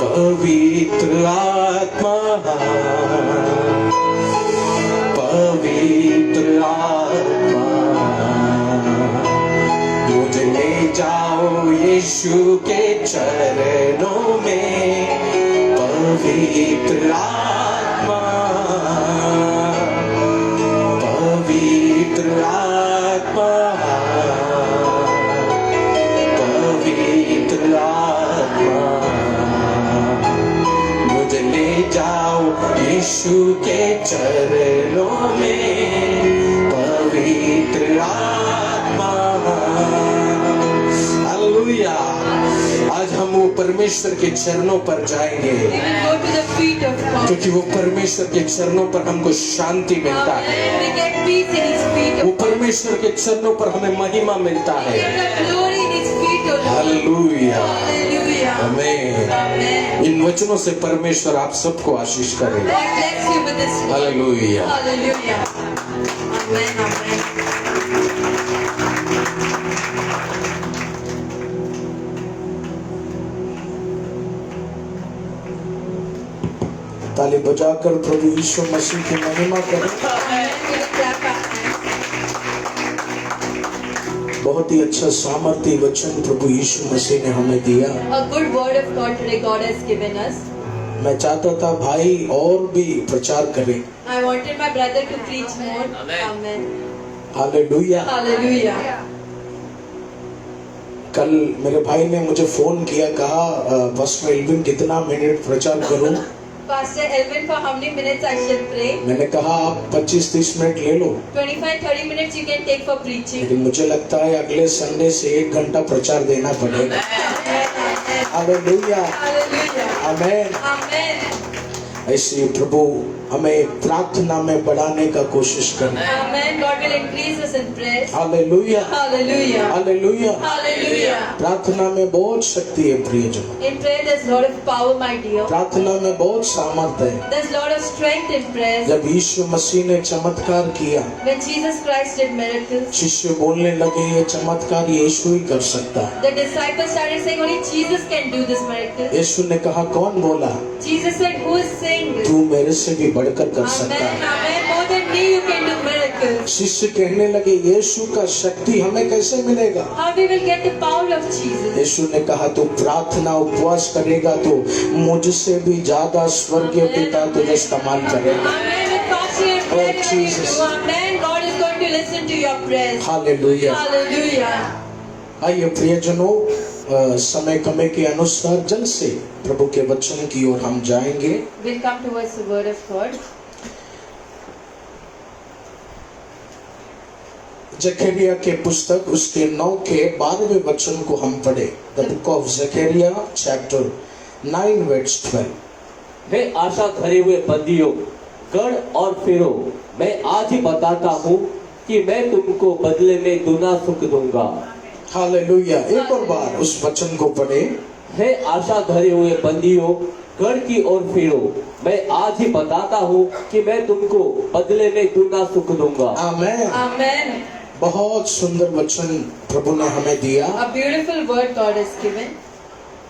पवित्र आत्मा, पवित्र आत्मा, मुझे ले जाओ यीशु के चरणों में. पवित्र आत्मा, पवित्र आत्मा, पवित्र आत्मा, मुझे ले जाओ यीशु के चरणों में, पवित्र आत्मा। हालेलुया। आज हम वो परमेश्वर के चरणों पर जाएंगे,
We will go to the feet of God.
क्योंकि वो परमेश्वर के चरणों पर हमको शांति मिलता है,
Amen. We get peace in His feet.
वो परमेश्वर के चरणों पर हमें महिमा मिलता
We
है।
get the glory in His feet, O Lord.
Hallelujah,
Hallelujah.
आमीन।
Amen.
इन वचनों से परमेश्वर आप सबको आशीष करे।
God bless you with this.
Hallelujah.
Hallelujah. Amen. Amen.
ताली बजाकर प्रभु यीशु मसीह की महिमा करें।
Amen. We will clap our hands.
बहुत ही अच्छा सामर्थ्य वचन प्रभु यीशु मसीह ने हमें दिया।
A good word of God today God has given us.
मैं चाहता था भाई और भी प्रचार करें।
I wanted my brother to preach more. Amen.
Hallelujah.
Hallelujah.
कल मेरे भाई ने मुझे फोन किया, कहा पास्टर एल्विन कितना मिनट प्रचार करूं?
Pastor Elvin, for how many minutes I shall pray?
मैंने कहा आप 25-30 मिनट ले लो,
25-30 minutes you can take for preaching.
लेकिन मुझे लगता है अगले संडे से 1 घंटा प्रचार देना पड़ेगा।
Amen.
Hallelujah,
Hallelujah.
आमेन।
Amen.
ऐसे प्रभु हमें प्रार्थना में बढ़ाने का कोशिश करना।
Amen. God will increase us in prayer.
Hallelujah,
Hallelujah.
Hallelujah.
Hallelujah.
प्रार्थना में बहुत शक्ति है प्रियजनों,
In prayer there's lot of power, my dear.
प्रार्थना में बहुत सामर्थ्य है।
There's lot of strength in prayer.
जब यीशु मसीह ने चमत्कार किया,
When Jesus Christ did miracles,
शिष्य बोलने लगे ये चमत्कार यीशु ही कर सकता है।
the disciples started saying only Jesus can do this miracle.
यीशु ने कहा कौन बोला?
Jesus said, who is saying this?
तू मेरे से भी बढ़कर कर सकता
Amen.
है।
Amen. More than me you can do miracles.
शिष्य कहने लगे यीशु का शक्ति हमें कैसे मिलेगा?
How we will get the power of Jesus?
यीशु ने कहा तू प्रार्थना उपवास करेगा तो मुझसे भी ज्यादा स्वर्गीय पिता तुझे इस्तेमाल करेगा।
Amen. With fasting and prayer, when you
Jesus.
do, Amen. God is going to listen to your prayers.
Hallelujah.
Hallelujah.
आइए प्रियजनों, समय कमे के अनुसार जल्द से प्रभु के वचन की ओर हम जाएंगे।
We'll come towards the word of God.
जकरिया के पुस्तक उसके 9 के 12वें वचन को हम पढ़े। The book of Zechariah chapter 9 verse 12।
हे आशा धरे हुए बंदियों, गढ़ और फिरो, मैं आज ही बताता हूँ कि मैं तुमको बदले में दुना सुख दूंगा।
हालेलुया। एक और बार उस वचन को पढ़े।
हे आशा धरे हुए बंदियों, गढ़ की ओर फिरो, मैं आज ही बताता हूँ कि मैं तुमको बदले में दुना सुख दूंगा।
आमेन।
Amen.
बहुत सुंदर वचन प्रभु ने हमें दिया।
A beautiful word God has given.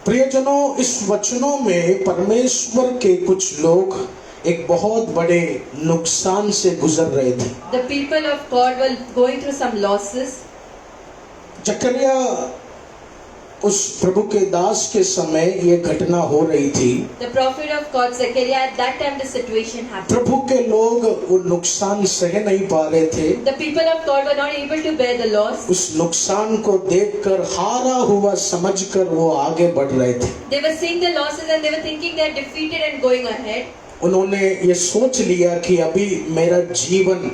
प्रियजनों, इस वचनों में परमेश्वर के कुछ लोग एक बहुत बड़े नुकसान से गुजर रहे थे।
The people of God were going through some losses.
जकरिया उस प्रभु के दास के समय ये घटना हो रही थी।
The prophet of God, Zechariah, at that time the situation happened.
प्रभु के लोग वो नुकसान सह नहीं पा रहे थे।
The people of God were not able to bear the loss.
उस नुकसान को देखकर हारा हुआ समझकर वो आगे बढ़ रहे थे।
They were seeing the losses and they were thinking they are defeated and going ahead.
उन्होंने ये सोच लिया कि अभी मेरा जीवन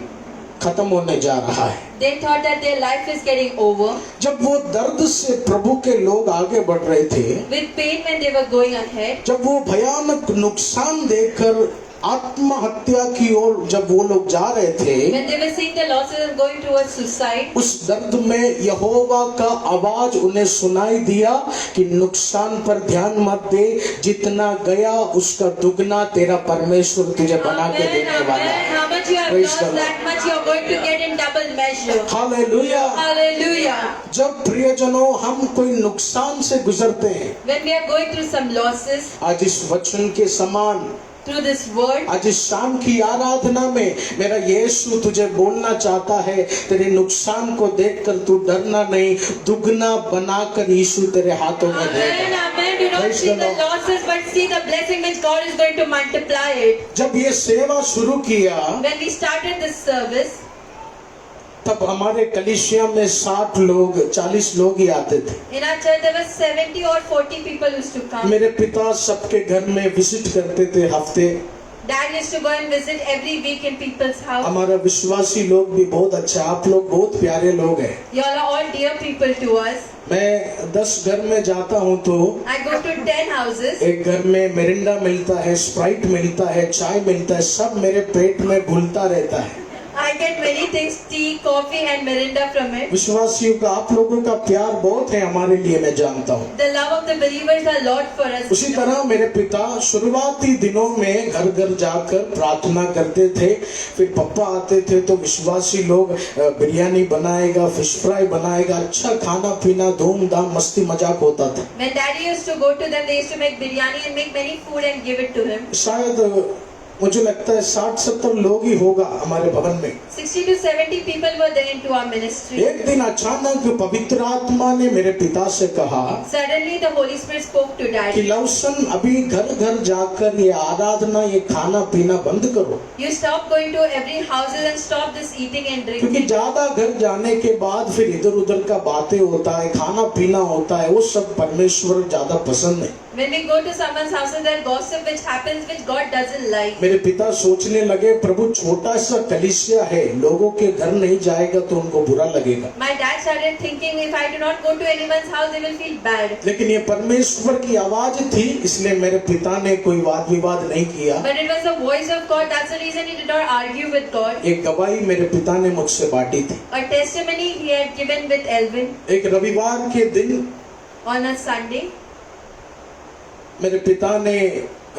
खत्म होने जा रहा है।
They thought that their life is getting over.
जब वो दर्द से प्रभु के लोग आगे बढ़ रहे थे,
With pain when they were going ahead,
जब वो भयानक नुकसान देखकर आत्महत्या की ओर जब वो लोग जा रहे थे,
when they were seeing the losses and going towards suicide,
उस दर्द में यहोवा का आवाज उन्हें सुनाई दिया कि नुकसान पर ध्यान मत दे, जितना गया उसका दुगना तेरा परमेश्वर तुझे बना के
Amen,
देने वाला
amen.
है।
How much you have
Praise
lost,
the Lord.
that much you are going to get in double measure.
Hallelujah.
Hallelujah.
जब प्रियजनों हम कोई नुकसान से गुजरते हैं,
When we are going through some losses,
आज इस वचन के समान
through this word.
आज इस शाम की आराधना में मेरा यीशु तुझे बोलना चाहता है, तेरे नुकसान को देखकर तू डरना नहीं, दुगना बनाकर यीशु तेरे हाथों में
Amen,
देगा।
amen. Do not
Praise
see
the
the
Lord.
losses, but see the blessing which God is going to multiply it.
जब ये सेवा शुरू किया
When we started this service,
तब हमारे कलीसिया में 60 लोग 40 लोग ही आते थे।
in our church there were 70 or 40 people used to come.
मेरे पिता सबके घर में विजिट करते थे हफ्ते।
Dad used to go and visit every week in people's house.
हमारा विश्वासी लोग भी बहुत अच्छा, आप लोग बहुत प्यारे लोग हैं।
You all are all dear people to us.
मैं 10 घर में जाता हूँ तो
I go to 10 houses.
एक घर में मिरिंडा मिलता है, स्प्राइट मिलता है, चाय मिलता है, सब मेरे पेट में घुलता रहता है।
I get many things, tea, coffee and Mirinda from it.
विश्वासियों का, आप लोगों का प्यार बहुत है हमारे लिए, मैं जानता हूँ।
The love of the believers are lot for us.
उसी तरह मेरे पिता शुरुआती दिनों में घर घर जाकर प्रार्थना करते थे। फिर पापा आते थे तो विश्वासी लोग बिरयानी बनाएगा, फिश फ्राई बनाएगा, अच्छा खाना पीना धूमधाम मस्ती मजाक होता था।
When Daddy used to go to them, they used to make biryani and make many food and give it to him.
शायद मुझे लगता है 60-70 लोग ही होगा हमारे भवन में।
60 to 70 people were there into our ministry.
एक दिन अचानक पवित्र आत्मा ने मेरे पिता से कहा
Suddenly the Holy Spirit spoke to
कि
Daddy.
लवसन अभी घर घर जाकर ये आराधना, ये खाना पीना बंद करो,
You stop going to every houses and stop this eating and
क्योंकि
drinking.
ज्यादा घर जाने के बाद फिर इधर उधर का बातें होता है, खाना पीना होता है, वो सब परमेश्वर ज्यादा पसंद है।
When we go to someone's house, there gossip which happens which God doesn't like.
मेरे पिता सोचने लगे, प्रभु छोटा सा कलीसिया है, लोगों के घर नहीं जाएगा तो उनको बुरा लगेगा।
My dad started thinking, if I do not go to anyone's house, they will feel bad.
लेकिन ये परमेश्वर की आवाज थी, इसलिए मेरे पिता ने कोई वाद विवाद नहीं किया।
But it was the voice of God. That's the reason he did not argue with God.
एक गवाही मेरे पिता ने मुझसे बांटी थी।
A testimony he had given with Elvin
एक रविवार के दिन
on a Sunday.
मेरे पिता ने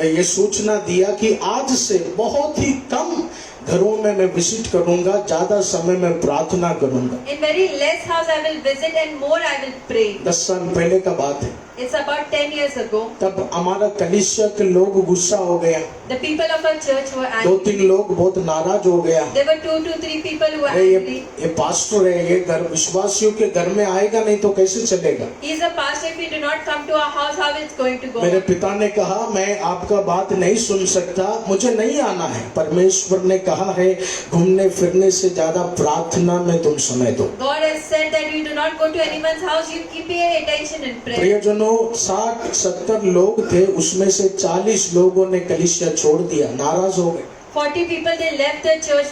ये सूचना दिया कि आज से बहुत ही कम घरों में मैं विजिट करूंगा, ज्यादा समय में प्रार्थना करूंगा।
In very less house I will visit and more I will pray.
10 साल पहले का बात है।
It's about 10 years ago.
तब हमारा कलीसिया के लोग गुस्सा हो गया,
The people of our church were
2-3
angry.
लोग बहुत नाराज हो गया।
There were 2 to 3 people who were
अरे
angry.
ये पास्टर है, ये घर विश्वासियों के घर में आएगा नहीं तो कैसे चलेगा।
He is a pastor. If you do not come to our house, how it's going to go?
मेरे पिता ने कहा, मैं आपका बात नहीं सुन सकता, मुझे नहीं आना है। परमेश्वर ने कहा है, घूमने फिरने से ज्यादा प्रार्थना में तुम समय दो।
God has said that you do not go to anyone's house. You keep your attention in prayer.
प्रियजनों, 60-70 लोग थे, उसमें से 40 लोगों ने कलीसिया छोड़ दिया, नाराज हो गए।
40 people they left the church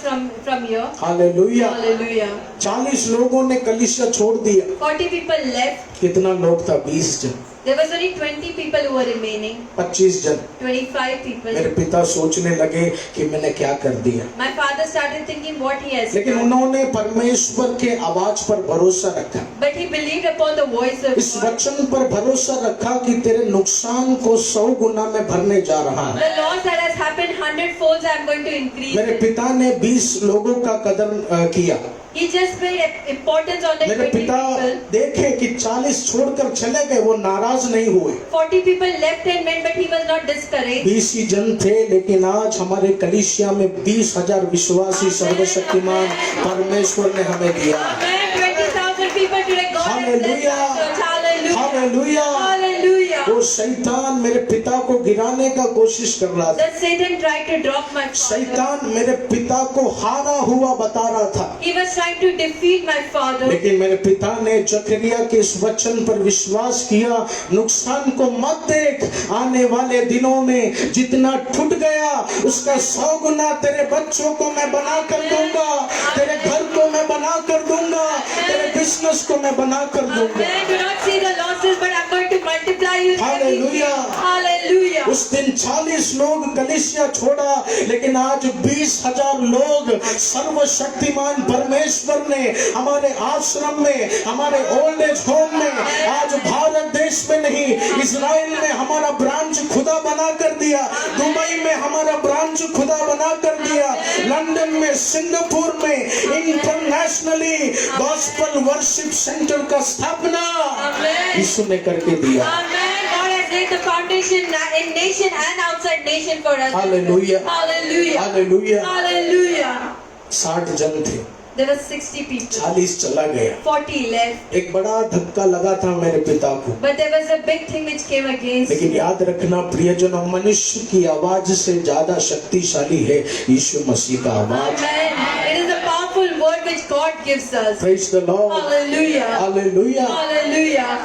from here.
Hallelujah.
Hallelujah.
40 लोगों ने कलीसिया छोड़ दिया।
40 people left.
कितना लोग था? 20 जन,
There was only 20 people who were remaining.
25 जन।
25 people.
मेरे पिता सोचने लगे कि मैंने क्या कर दिया,
My father started thinking what he has
लेकिन
done.
उन्होंने परमेश्वर के आवाज पर भरोसा रखा,
But he believed upon the voice of
इस
God.
वचन पर भरोसा रखा कि तेरे नुकसान को 100 गुना में भरने जा रहा है।
The loss that has happened 100-fold, I am going to increase
मेरे
it.
पिता ने 20 लोगों का कदर किया।
He just paid importance on the
मेरे
20
पिता
people.
देखे कि 40 छोड़कर चले गए, वो नाराज नहीं हुए।
40 people left and went, but he was not discouraged.
20 ही जन थे, लेकिन आज हमारे कलीसिया में 20,000 विश्वासी सर्वशक्तिमान परमेश्वर ने हमें दिया।
Amen. 20,000 people today. God has blessed
Hallelujah.
our church. Hallelujah.
Hallelujah.
Hallelujah.
वो शैतान मेरे पिता को गिराने का कोशिश कर रहा था।
That Satan tried to drop my father.
शैतान मेरे पिता को हारा हुआ बता रहा था,
He was trying to defeat my father.
लेकिन मेरे पिता ने जकरिया के इस वचन पर विश्वास किया, नुकसान को मत देख, आने वाले दिनों में जितना टूट गया उसका 100 गुना तेरे बच्चों को मैं बना कर दूंगा, तेरे घर को मैं बना कर दूंगा, तेरे बिजनेस को मैं बना कर दूंगा।
Amen. Do not see the losses, but I'm going to multiply you.
Hallelujah.
Hallelujah.
उस दिन 40 लोग कलीसिया छोड़ा, लेकिन आज 20,000 लोग सर्वशक्तिमान परमेश्वर ने हमारे आश्रम में, हमारे ओल्ड एज होम में, आज भारत देश में नहीं, इजराइल में हमारा ब्रांच खुदा बना कर दिया, दुबई में हमारा ब्रांच खुदा बना कर दिया, लंदन में, सिंगापुर में इंटरनेशनली गॉस्पेल वर्शिप सेंटर का स्थापना
Amen.
यीशु ने करके दिया।
Amen. God has has laid the foundation in nation and outside nation for us.
Hallelujah,
Hallelujah.
Hallelujah.
Hallelujah.
60 जन थे,
There were 60 people.
40 चला गया।
40 left.
एक बड़ा धक्का लगा था मेरे पिता को,
But there was a big thing which came against
लेकिन
me.
याद रखना प्रियजनों, मनुष्य की आवाज से ज्यादा शक्तिशाली है यीशु मसीह का आवाज।
Amen. It is a powerful word which God gives us.
Praise the Lord,
Hallelujah.
Hallelujah.
Hallelujah.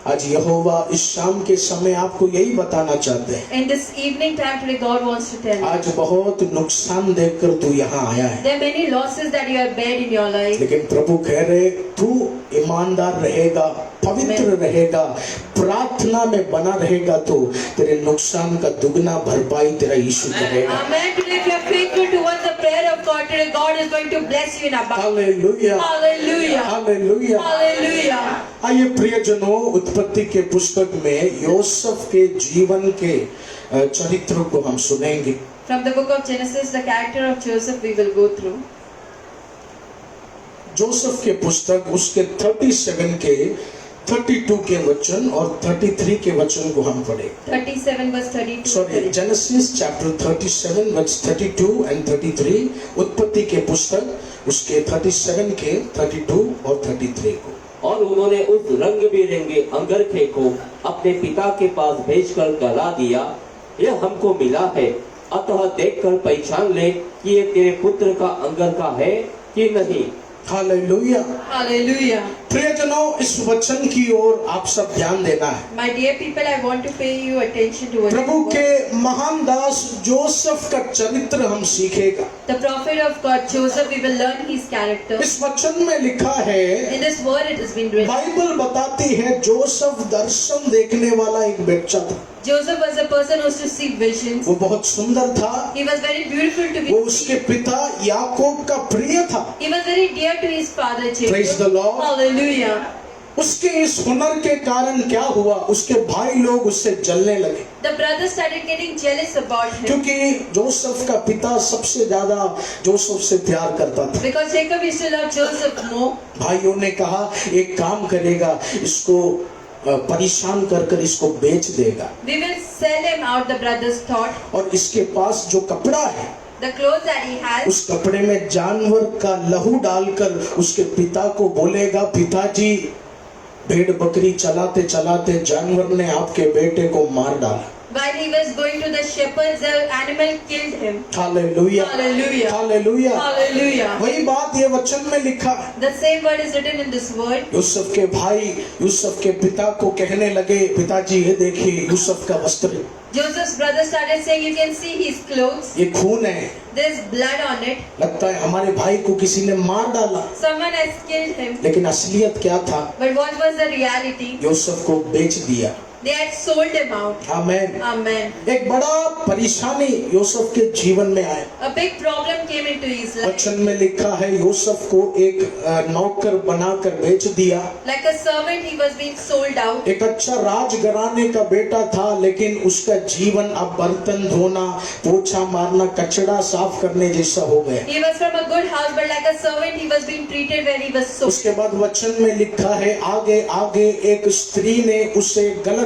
आज यहोवा इस शाम के समय आपको यही बताना चाहते हैं।
In this evening time today, God wants to tell you.
आज बहुत नुकसान देखकर तू यहाँ आया है,
There are many losses that you have bared in your life.
लेकिन प्रभु कह रहे तू ईमानदार रहेगा, पवित्र रहेगा, प्रार्थना में बना रहेगा तो तेरे नुकसान का दुगना भरपाई तेरा यीशु करेगा।
Amen. Today, if you are faithful towards the prayer of God, today God is going to bless you in abundance.
Hallelujah,
Hallelujah.
Hallelujah.
Hallelujah.
आइए प्रियजनों, उत्पत्ति के पुस्तक में योसेफ के जीवन के चरित्र को हम सुनेंगे।
From the book of Genesis, the character of Joseph we will go through.
Joseph के पुस्तक उसके 37 के 32 के वचन और 33 के वचन को हम पढ़े।
37 verse 32.
Sorry, Genesis chapter 37 verse 32 and 33, उत्पत्ति के पुस्तक उसके 37 के 32 और 33 को।
और उन्होंने उस रंग बिरंगे अंगरखे को अपने पिता के पास भेजकर कहला दिया, यह हमको मिला है, अतः देखकर पहचान ले कि ये तेरे पुत्र का अंगरखा है कि नहीं।
हालेलुया।
Hallelujah.
प्रियजनों, इस वचन की ओर आप सब ध्यान देना है।
My dear people, I want to pay you attention to what
प्रभु के महान दास जोसेफ का चरित्र हम सीखेगा।
the prophet of God Joseph, we will learn his character.
इस वचन में लिखा है,
In this word it has been written.
Bible बताती है जोसेफ दर्शन देखने वाला एक बच्चा था।
Joseph was a person who used to see visions.
वो बहुत सुंदर था,
He was very beautiful to
वो
be
उसके
seen.
पिता याकूब का प्रिय था।
He was very dear to his father
Praise the
Jacob.
Lord.
Hallelujah.
उसके इस हुनर के कारण क्या हुआ, उसके भाई लोग उससे जलने लगे,
The brothers started getting jealous about him
क्योंकि जोसेफ का पिता सबसे ज्यादा जोसेफ से प्यार करता था।
because Jacob used to love Joseph more.
भाइयों ने कहा एक काम करेगा, इसको परेशान कर कर इसको बेच देगा,
We will sell him out, the brothers thought.
और इसके पास जो कपड़ा है
The clothes that he has,
उस कपड़े में जानवर का लहू डालकर उसके पिता को बोलेगा, पिताजी भेड़ बकरी चलाते चलाते जानवर ने आपके बेटे को मार डाला।
while he was going to the shepherds, the animal killed him.
Hallelujah,
Hallelujah.
Hallelujah.
Hallelujah.
वही बात ये वचन में लिखा है।
The same word is written in this word.
Yusuf के भाई यूसुफ के पिता को कहने लगे, पिताजी ये देखिए यूसुफ का वस्त्र,
Joseph's brothers started saying, you can see his clothes.
ये खून है,
There's blood on it.
लगता है हमारे भाई को किसी ने मार डाला।
Someone has killed him.
लेकिन असलियत क्या था,
But what was the reality?
Yusuf को बेच दिया।
They had sold him out.
Amen.
Amen.
एक बड़ा परेशानी यूसुफ के जीवन में आया।
A big problem came into his life.
वचन में लिखा है यूसुफ को एक नौकर बनाकर बेच दिया।
Like a servant, he was being sold out.
एक अच्छा राजघराने का बेटा था, लेकिन उसका जीवन अब बर्तन धोना, पोछा मारना, कचरा साफ करने जैसा हो गया।
He was from a good house, but like a servant, he was being treated where he was sold.
उसके बाद वचन में लिखा है, आगे आगे एक स्त्री ने उसे गलत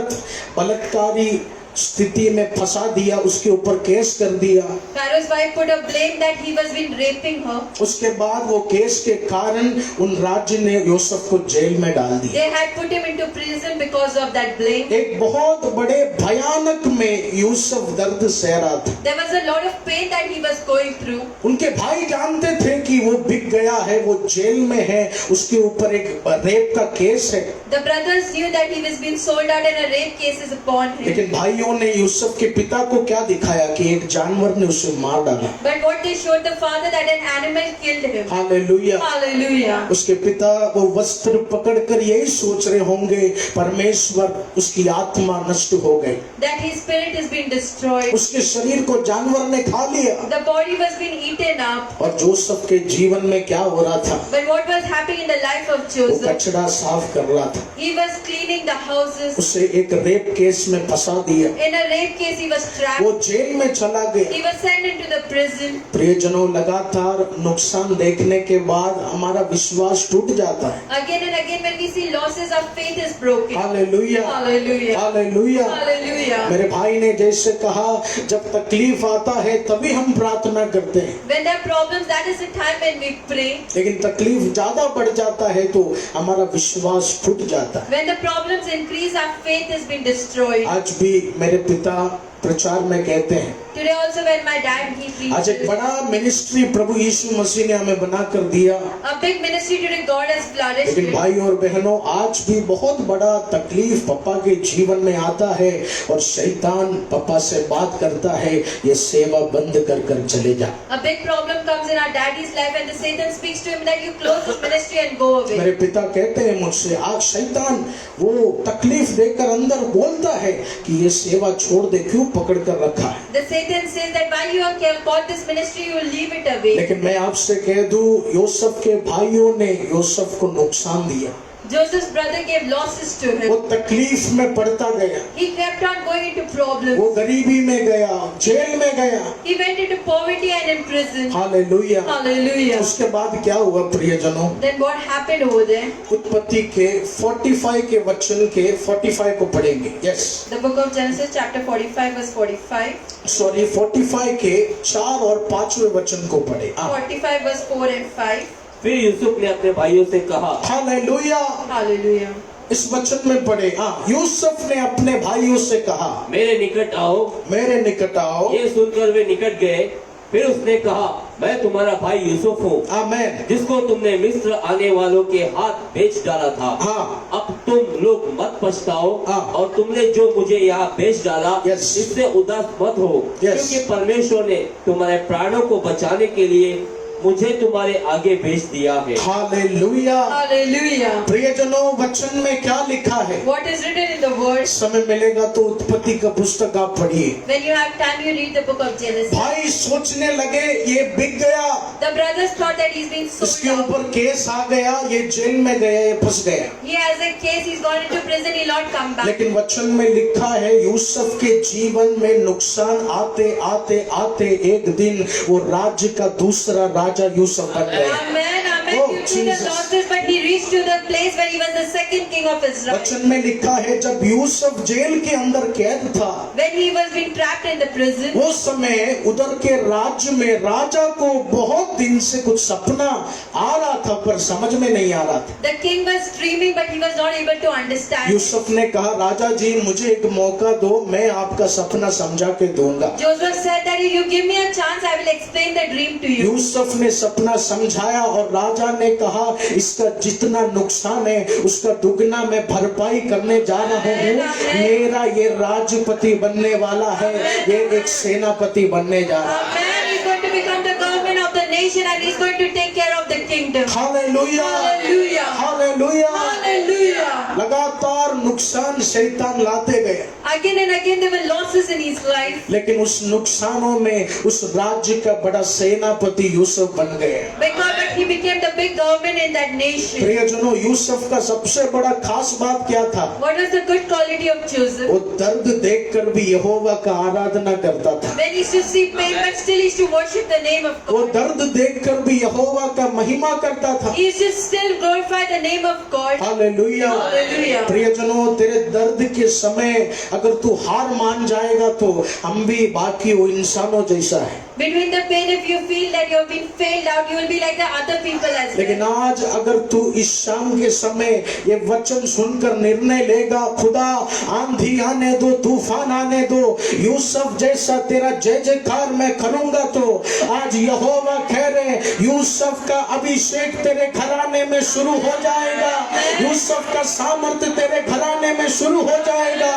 बलात्कारी स्थिति में फंसा दिया, उसके ऊपर केस कर दिया।
Pharaoh's wife put a blame that he was been raping her.
उसके बाद वो केस के कारण उन राज्य ने यूसुफ को जेल में डाल दिया।
They had put him into prison because of that blame.
एक बहुत बड़े भयानक में यूसुफ दर्द सह रहा था।
There was a lot of pain that he was going through.
उनके भाई जानते थे कि वो बिक गया है, वो जेल में है, उसके ऊपर एक रेप का केस है।
The brothers knew that he was being sold out and a rape case is upon him.
लेकिन भाइयों ने यूसुफ के पिता को क्या दिखाया कि एक जानवर ने उसे मार डाला।
But what they showed the father that an animal killed him.
Hallelujah.
Hallelujah.
उसके पिता वो वस्त्र पकड़कर यही सोच रहे होंगे, परमेश्वर उसकी आत्मा नष्ट हो गई,
That his spirit has been destroyed.
उसके शरीर को जानवर ने खा लिया।
The body was being eaten up.
और जोसेफ के जीवन में में क्या हो रहा था?
But what was happening in the life of
वो
Joseph?
कचरा साफ कर रहा था।
He was cleaning the houses.
उसे एक रेप केस में फंसा दिया,
In a rape case, he was trapped.
वो जेल में चला गया।
He was sent into the prison.
प्रियजनों, लगातार नुकसान देखने के बाद हमारा विश्वास टूट जाता है।
Again and again, when we see losses, our faith is broken.
Hallelujah,
Hallelujah.
Hallelujah.
Hallelujah.
मेरे भाई ने जैसे कहा, जब तकलीफ आता है तभी हम प्रार्थना करते हैं,
When there are problems, that is the time when we pray.
लेकिन तकलीफ ज्यादा बढ़ जाता है तो हमारा विश्वास टूट जाता है।
When the problems increase, our faith has been destroyed.
आज भी मेरे पिता प्रचार में कहते हैं,
Today also when my dad, he
आज एक
preaches.
बड़ा मिनिस्ट्री प्रभु यीशु मसीह ने हमें बना कर दिया,
A big ministry today God has flourished.
लेकिन
in.
भाई और बहनों, आज भी बहुत बड़ा तकलीफ पापा के जीवन में आता है और शैतान पापा से बात करता है, ये सेवा बंद कर कर चले जा।
A big problem comes in our daddy's life and the Satan speaks to him that you close this ministry and go away.
मेरे पिता कहते हैं मुझसे, आज शैतान वो तकलीफ देकर अंदर बोलता है कि ये सेवा छोड़ दे, क्यों पकड़ कर रखा है।
The Satan says that while you are caught this ministry, you will leave it away.
लेकिन मैं आपसे कह दूं, यूसुफ के भाइयों ने यूसुफ को नुकसान दिया,
Joseph's brother gave losses to
वो
him.
तकलीफ में पड़ता गया,
He kept on going into problems.
वो गरीबी में गया, जेल में गया।
He went into poverty and in prison.
Hallelujah.
Hallelujah.
उसके बाद क्या हुआ प्रियजनों?
Then what happened over there?
उत्पत्ति के 45 के वचन के 45 को पढ़ेंगे। Yes,
The book of Genesis chapter 45 verse 45.
Sorry, 45 के 4 और 5वें वचन को पढ़े।
45 verse 4 and 5.
फिर यूसुफ ने अपने भाइयों से कहा,
हालेलुया।
Hallelujah.
इस वचन में पढ़े, यूसुफ ने अपने भाइयों से कहा,
मेरे निकट आओ।
मेरे निकट आओ।
ये सुनकर वे निकट गए। फिर उसने कहा, मैं तुम्हारा भाई यूसुफ हूँ,
आमेन।
जिसको तुमने मिस्र आने वालों के हाथ बेच डाला था।
हाँ।
अब तुम लोग मत पछताओ,
हाँ।
और तुमने जो मुझे यहाँ बेच डाला,
Yes.
इससे उदास मत हो,
Yes.
क्योंकि परमेश्वर ने तुम्हारे प्राणों को बचाने के लिए मुझे तुम्हारे आगे भेज दिया है।
हालेलुया।
Hallelujah.
प्रियजनों, वचन में क्या लिखा है?
What is written in the word?
समय मिलेगा तो उत्पत्ति का पुस्तक आप पढ़िए।
When you have time, you read the book of Genesis.
भाई सोचने लगे ये बिक गया,
The brothers thought that he's been
इसके
sold out.
ऊपर केस आ गया, ये जेल में गया, ये फंस गया।
He has a case, he's gone into prison, he'll not come back.
लेकिन वचन में लिखा है, यूसुफ के जीवन में नुकसान आते आते आते एक दिन वो राज्य का दूसरा राजा यूसुफ बन गया।
Amen, amen.
Oh,
You see the
Jesus.
losses, but he reached to the place where he was the second king of Israel.
वचन में लिखा है, जब यूसुफ जेल के अंदर कैद था,
When he was being trapped in the prison,
वो समय उधर के राज्य में राजा को बहुत दिन से कुछ सपना आ रहा था, पर समझ में नहीं आ रहा था।
the king was dreaming, but he was not able to understand.
Yusuf ने कहा, राजा जी मुझे एक मौका दो, मैं आपका सपना समझा के दूंगा।
Joseph said that if you give me a chance, I will explain the dream to you.
Yusuf ने सपना समझाया और राजा ने कहा, इसका जितना नुकसान है उसका दुगना मैं भरपाई करने जा रहा हूँ। मेरा ये राजपति बनने वाला है, ये एक सेनापति बनने जा रहा है।
A man is going to become the government of the nation and he's going to take care of the kingdom.
Hallelujah,
Hallelujah.
Hallelujah.
Hallelujah.
लगातार नुकसान शैतान लाते गए,
Again and again there were losses in his life.
लेकिन उस नुकसानों में उस राज्य का बड़ा सेनापति यूसुफ बन गए।
But he became the big government in that nation.
प्रियजनों, यूसुफ का सबसे बड़ा खास बात क्या था?
What was the good quality of Joseph?
वो दर्द देखकर भी यहोवा का आराधना करता था।
When he used to see pain, but still he used to worship the name of
वो
God.
दर्द देखकर भी यहोवा का महिमा करता था।
He used to still glorify the name of God.
Hallelujah.
Hallelujah.
प्रियजनों, तेरे दर्द के समय अगर तू हार मान जाएगा तो हम भी बाकी वो इंसानों जैसा है।
Between the pain, if you feel that you have been failed out, you will be like the other people as
लेकिन
well.
आज अगर तू इस शाम के समय ये वचन सुनकर निर्णय लेगा, खुदा आंधी आने दो, तूफान आने दो, यूसुफ जैसा तेरा जय जयकार मैं करूंगा, तो आज यहोवा कह रहे, यूसुफ का अभिषेक तेरे घराने में शुरू हो जाएगा। यूसुफ का सामर्थ्य तेरे घराने में शुरू हो जाएगा।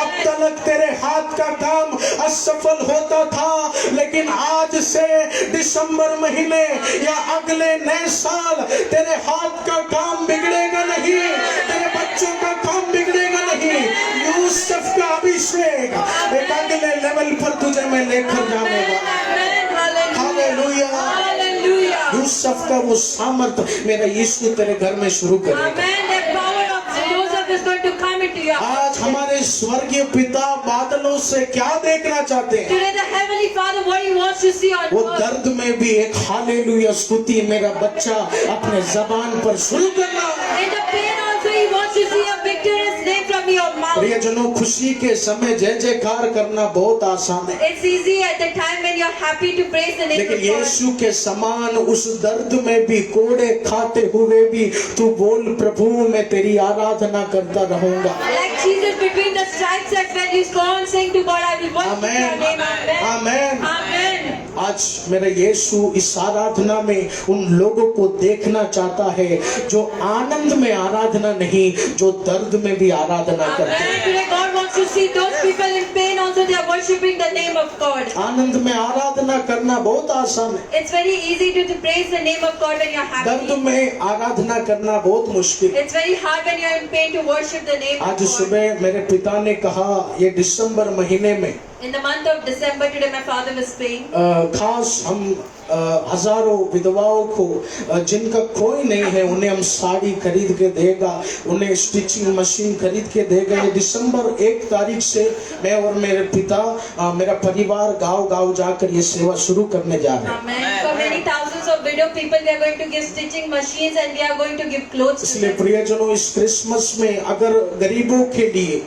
अब तक तेरे हाथ का काम असफल होता था, लेकिन आज से दिसंबर महीने या अगले नए साल तेरे हाथ का काम बिगड़ेगा नहीं, तेरे बच्चों का काम बिगड़ेगा नहीं। यूसुफ का अभिषेक एक अगले लेवल पर तुझे मैं लेकर जाऊंगा।
Amen. Hallelujah.
Hallelujah.
Hallelujah.
Yusuf Yusuf का वो सामर्थ मेरा यीशु तेरे घर में शुरू करेगा।
Amen. The power of Joseph is going to come into your house.
आज हमारे स्वर्गीय पिता बादलों से क्या देखना चाहते हैं?
Today the Heavenly Father, what He wants to see on
वो
earth.
दर्द में भी एक हालेलुया स्तुति मेरा बच्चा अपने जबान पर शुरू करना।
In the pain also He wants to see a victorious name from your mouth.
प्रियजनों, खुशी के समय जय जयकार करना बहुत आसान है,
It's easy at the time when you're happy to praise the name
लेकिन
of God.
यीशु के समान उस दर्द में भी, कोड़े खाते हुए भी तू बोल, प्रभु मैं तेरी आराधना करता रहूंगा।
Like Jesus between the stripes that when you go on saying to God, I will worship your
amen,
name. Amen.
Amen.
Amen.
आज मेरा यीशु इस आराधना में उन लोगों को देखना चाहता है जो आनंद में आराधना नहीं, जो दर्द में भी आराधना करते हैं।
Amen. Today God wants to see those people in pain also they are worshiping the name of God.
आनंद में आराधना करना बहुत आसान है,
It's very easy to praise the name of God when you're
दर्द
happy.
में आराधना करना बहुत मुश्किल।
It's very hard when you're in pain to worship the name of
आज
God.
सुबह मेरे पिता ने कहा, ये दिसंबर महीने में
In the month of December, today my father was praying.
खास हम हजारों विधवाओं को जिनका कोई नहीं है उन्हें हम साड़ी खरीद के देगा, उन्हें स्टिचिंग मशीन खरीद के देगा। ये दिसंबर 1 तारीख से मैं और मेरे पिता, मेरा परिवार गांव-गांव जाकर ये सेवा शुरू करने जा रहे हैं।
Amen. For many thousands of widow people, they are going to give stitching machines and we are going to give clothes to
इसलिए
them.
प्रियजनों, इस क्रिसमस में अगर गरीबों के लिए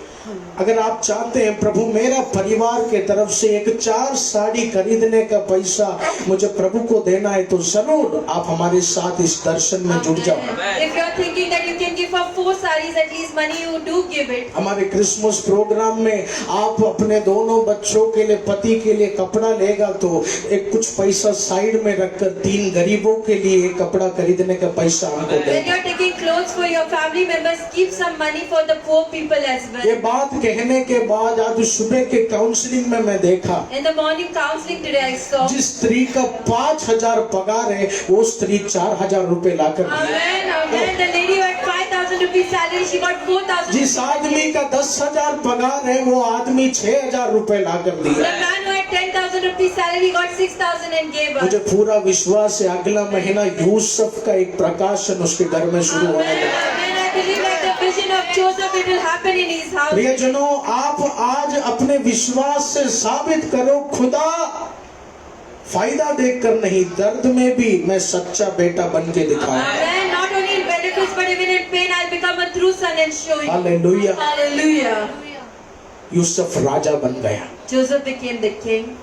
अगर आप चाहते हैं प्रभु मेरा परिवार के तरफ से एक 4 साड़ी खरीदने का पैसा मुझे प्रभु को देना है, तो जरूर आप हमारे साथ इस दर्शन में जुड़ जाओ।
If you are thinking that you can give for 4 sarees, at least money you do give it.
हमारे क्रिसमस प्रोग्राम में आप अपने दोनों बच्चों के लिए, पति के लिए कपड़ा लेगा तो एक कुछ पैसा साइड में रखकर 3 गरीबों के लिए कपड़ा खरीदने का पैसा हमको
When you
देगा।
are taking clothes for your family members, keep some money for the poor people as
ये
well.
बात कहने के बाद आज सुबह के काउंसलिंग में मैं देखा,
In the morning counseling today I saw.
जिस स्त्री का 5,000 पगार है वो स्त्री 4,000 रुपए लाकर दी।
Amen, amen. The lady who had 5,000 rupees salary, she got 4,000.
जिस आदमी का 10,000 पगार है वो आदमी 6,000 रुपए लाकर
The
दिया।
man who had 10,000 rupees salary got 6,000 and gave
मुझे
us.
पूरा विश्वास है अगला महीना यूसुफ का एक प्रकाशन उसके घर में शुरू होने
Amen,
लगा।
amen. I believe like the vision of Joseph, it will happen in his house.
प्रियजनों, आप आज अपने विश्वास से साबित करो, खुदा फायदा देखकर नहीं, दर्द में भी मैं सच्चा बेटा बन के दिखाऊं।
Amen. Not only in benefits but even in pain, I'll become a true son and show you.
Hallelujah.
Hallelujah.
Yusuf राजा बन गया।
Joseph became the king.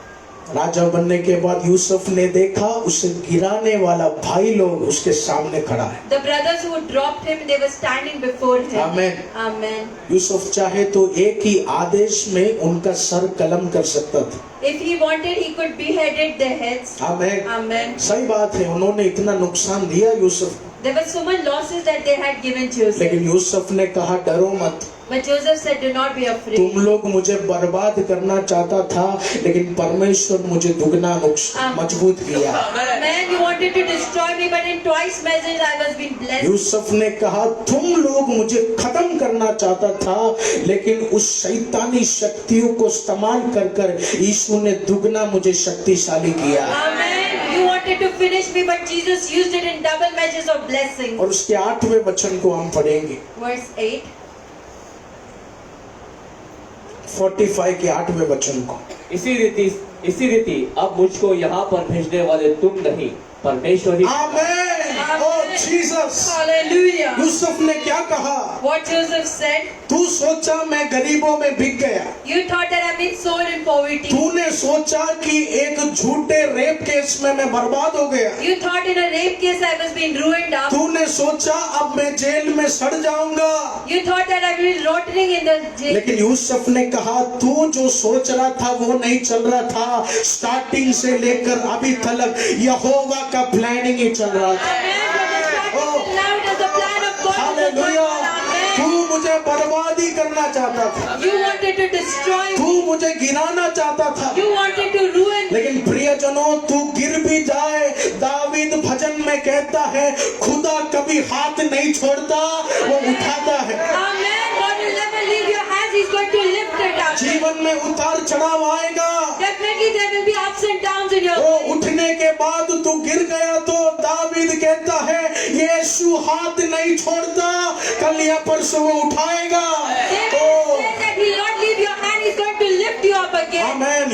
राजा बनने के बाद यूसुफ ने देखा उसे गिराने वाला भाई लोग उसके सामने खड़ा है।
The brothers who dropped him, they were standing before him.
Amen.
Amen.
Yusuf चाहे तो एक ही आदेश में उनका सर कलम कर सकता था।
If he wanted, he could beheaded their heads.
Amen.
Amen.
सही बात है, उन्होंने इतना नुकसान दिया Yusuf,
There were so much losses that they had given Joseph.
लेकिन यूसुफ ने कहा डरो मत,
But Joseph said, do not be afraid.
तुम लोग मुझे बर्बाद करना चाहता था लेकिन परमेश्वर मुझे दुगना मजबूत किया।
Man, you wanted to destroy me, but in twice measures I was being blessed.
Yusuf ने कहा तुम लोग मुझे खत्म करना चाहता था लेकिन उस शैतानी शक्तियों को इस्तेमाल कर कर यीशु ने दुगना मुझे शक्तिशाली किया।
Amen. You wanted to finish me, but Jesus used it in double measures of blessing.
और उसके 8वें वचन को हम पढ़ेंगे,
Verse 8.
45 के 8वें वचन को।
इसी रीति अब मुझको यहाँ पर भेजने वाले तुम नहीं, परमेश्वर ही।
आमेन। ओ जीसस।
Hallelujah.
यूसुफ ने क्या कहा?
What Joseph said,
तू सोचा मैं गरीबों में बिक गया,
you thought that I've been sold in poverty.
तूने सोचा कि एक झूठे रेप केस में मैं बर्बाद हो गया,
You thought in a rape case I was being ruined up.
तूने सोचा अब मैं जेल में सड़ जाऊंगा।
You thought that I've been rotting in the jail.
लेकिन यूसुफ ने कहा तू जो सोच रहा था वो नहीं चल रहा था, स्टार्टिंग से लेकर अभी तक यहोवा का प्लानिंग ही चल रहा था।
Amen. From the starting till now, it is the plan of God.
Hallelujah. तू
Amen.
मुझे बर्बादी करना चाहता था,
You wanted to destroy me.
तू मुझे गिराना चाहता था,
You wanted to ruin me.
लेकिन प्रियजनों तू गिर भी जाए, दावीद भजन में कहता है खुदा कभी हाथ नहीं छोड़ता, वो उठाता है।
Amen. God will never leave your hands. He's going to lift it up.
जीवन में उतार चढ़ाव आएगा,
Definitely there will be ups and downs in your
वो
life.
उठने के बाद तू गिर गया तो दावीद हाथ नहीं छोड़ता, कल या परसों वो उठाएगा।
David
O
said that he will not leave your hand, he's going to lift you up again.
आमेन।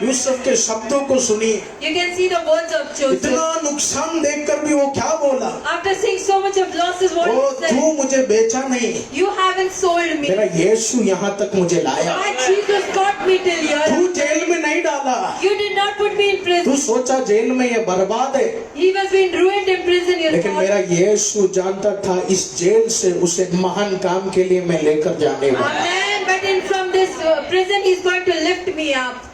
यूसुफ के शब्दों को सुनिए।
You can see the words of Joseph.
इतना नुकसान देखकर भी वो क्या बोला?
After seeing so much of losses, what
O
he said?
तू मुझे बेचा नहीं,
You haven't sold me.
मेरा यीशु यहाँ तक मुझे लाया।
My Jesus got me till here.
तू जेल में नहीं डाला,
You did not put me in
तू
prison.
सोचा जेल में ये बर्बाद है,
He was being ruined in prison. You
लेकिन मेरा
thought.
यीशु जानता था इस जेल से उसे महान काम के लिए मैं लेकर जाने वाला।
Amen. But in from this prison, he's going to lift me up.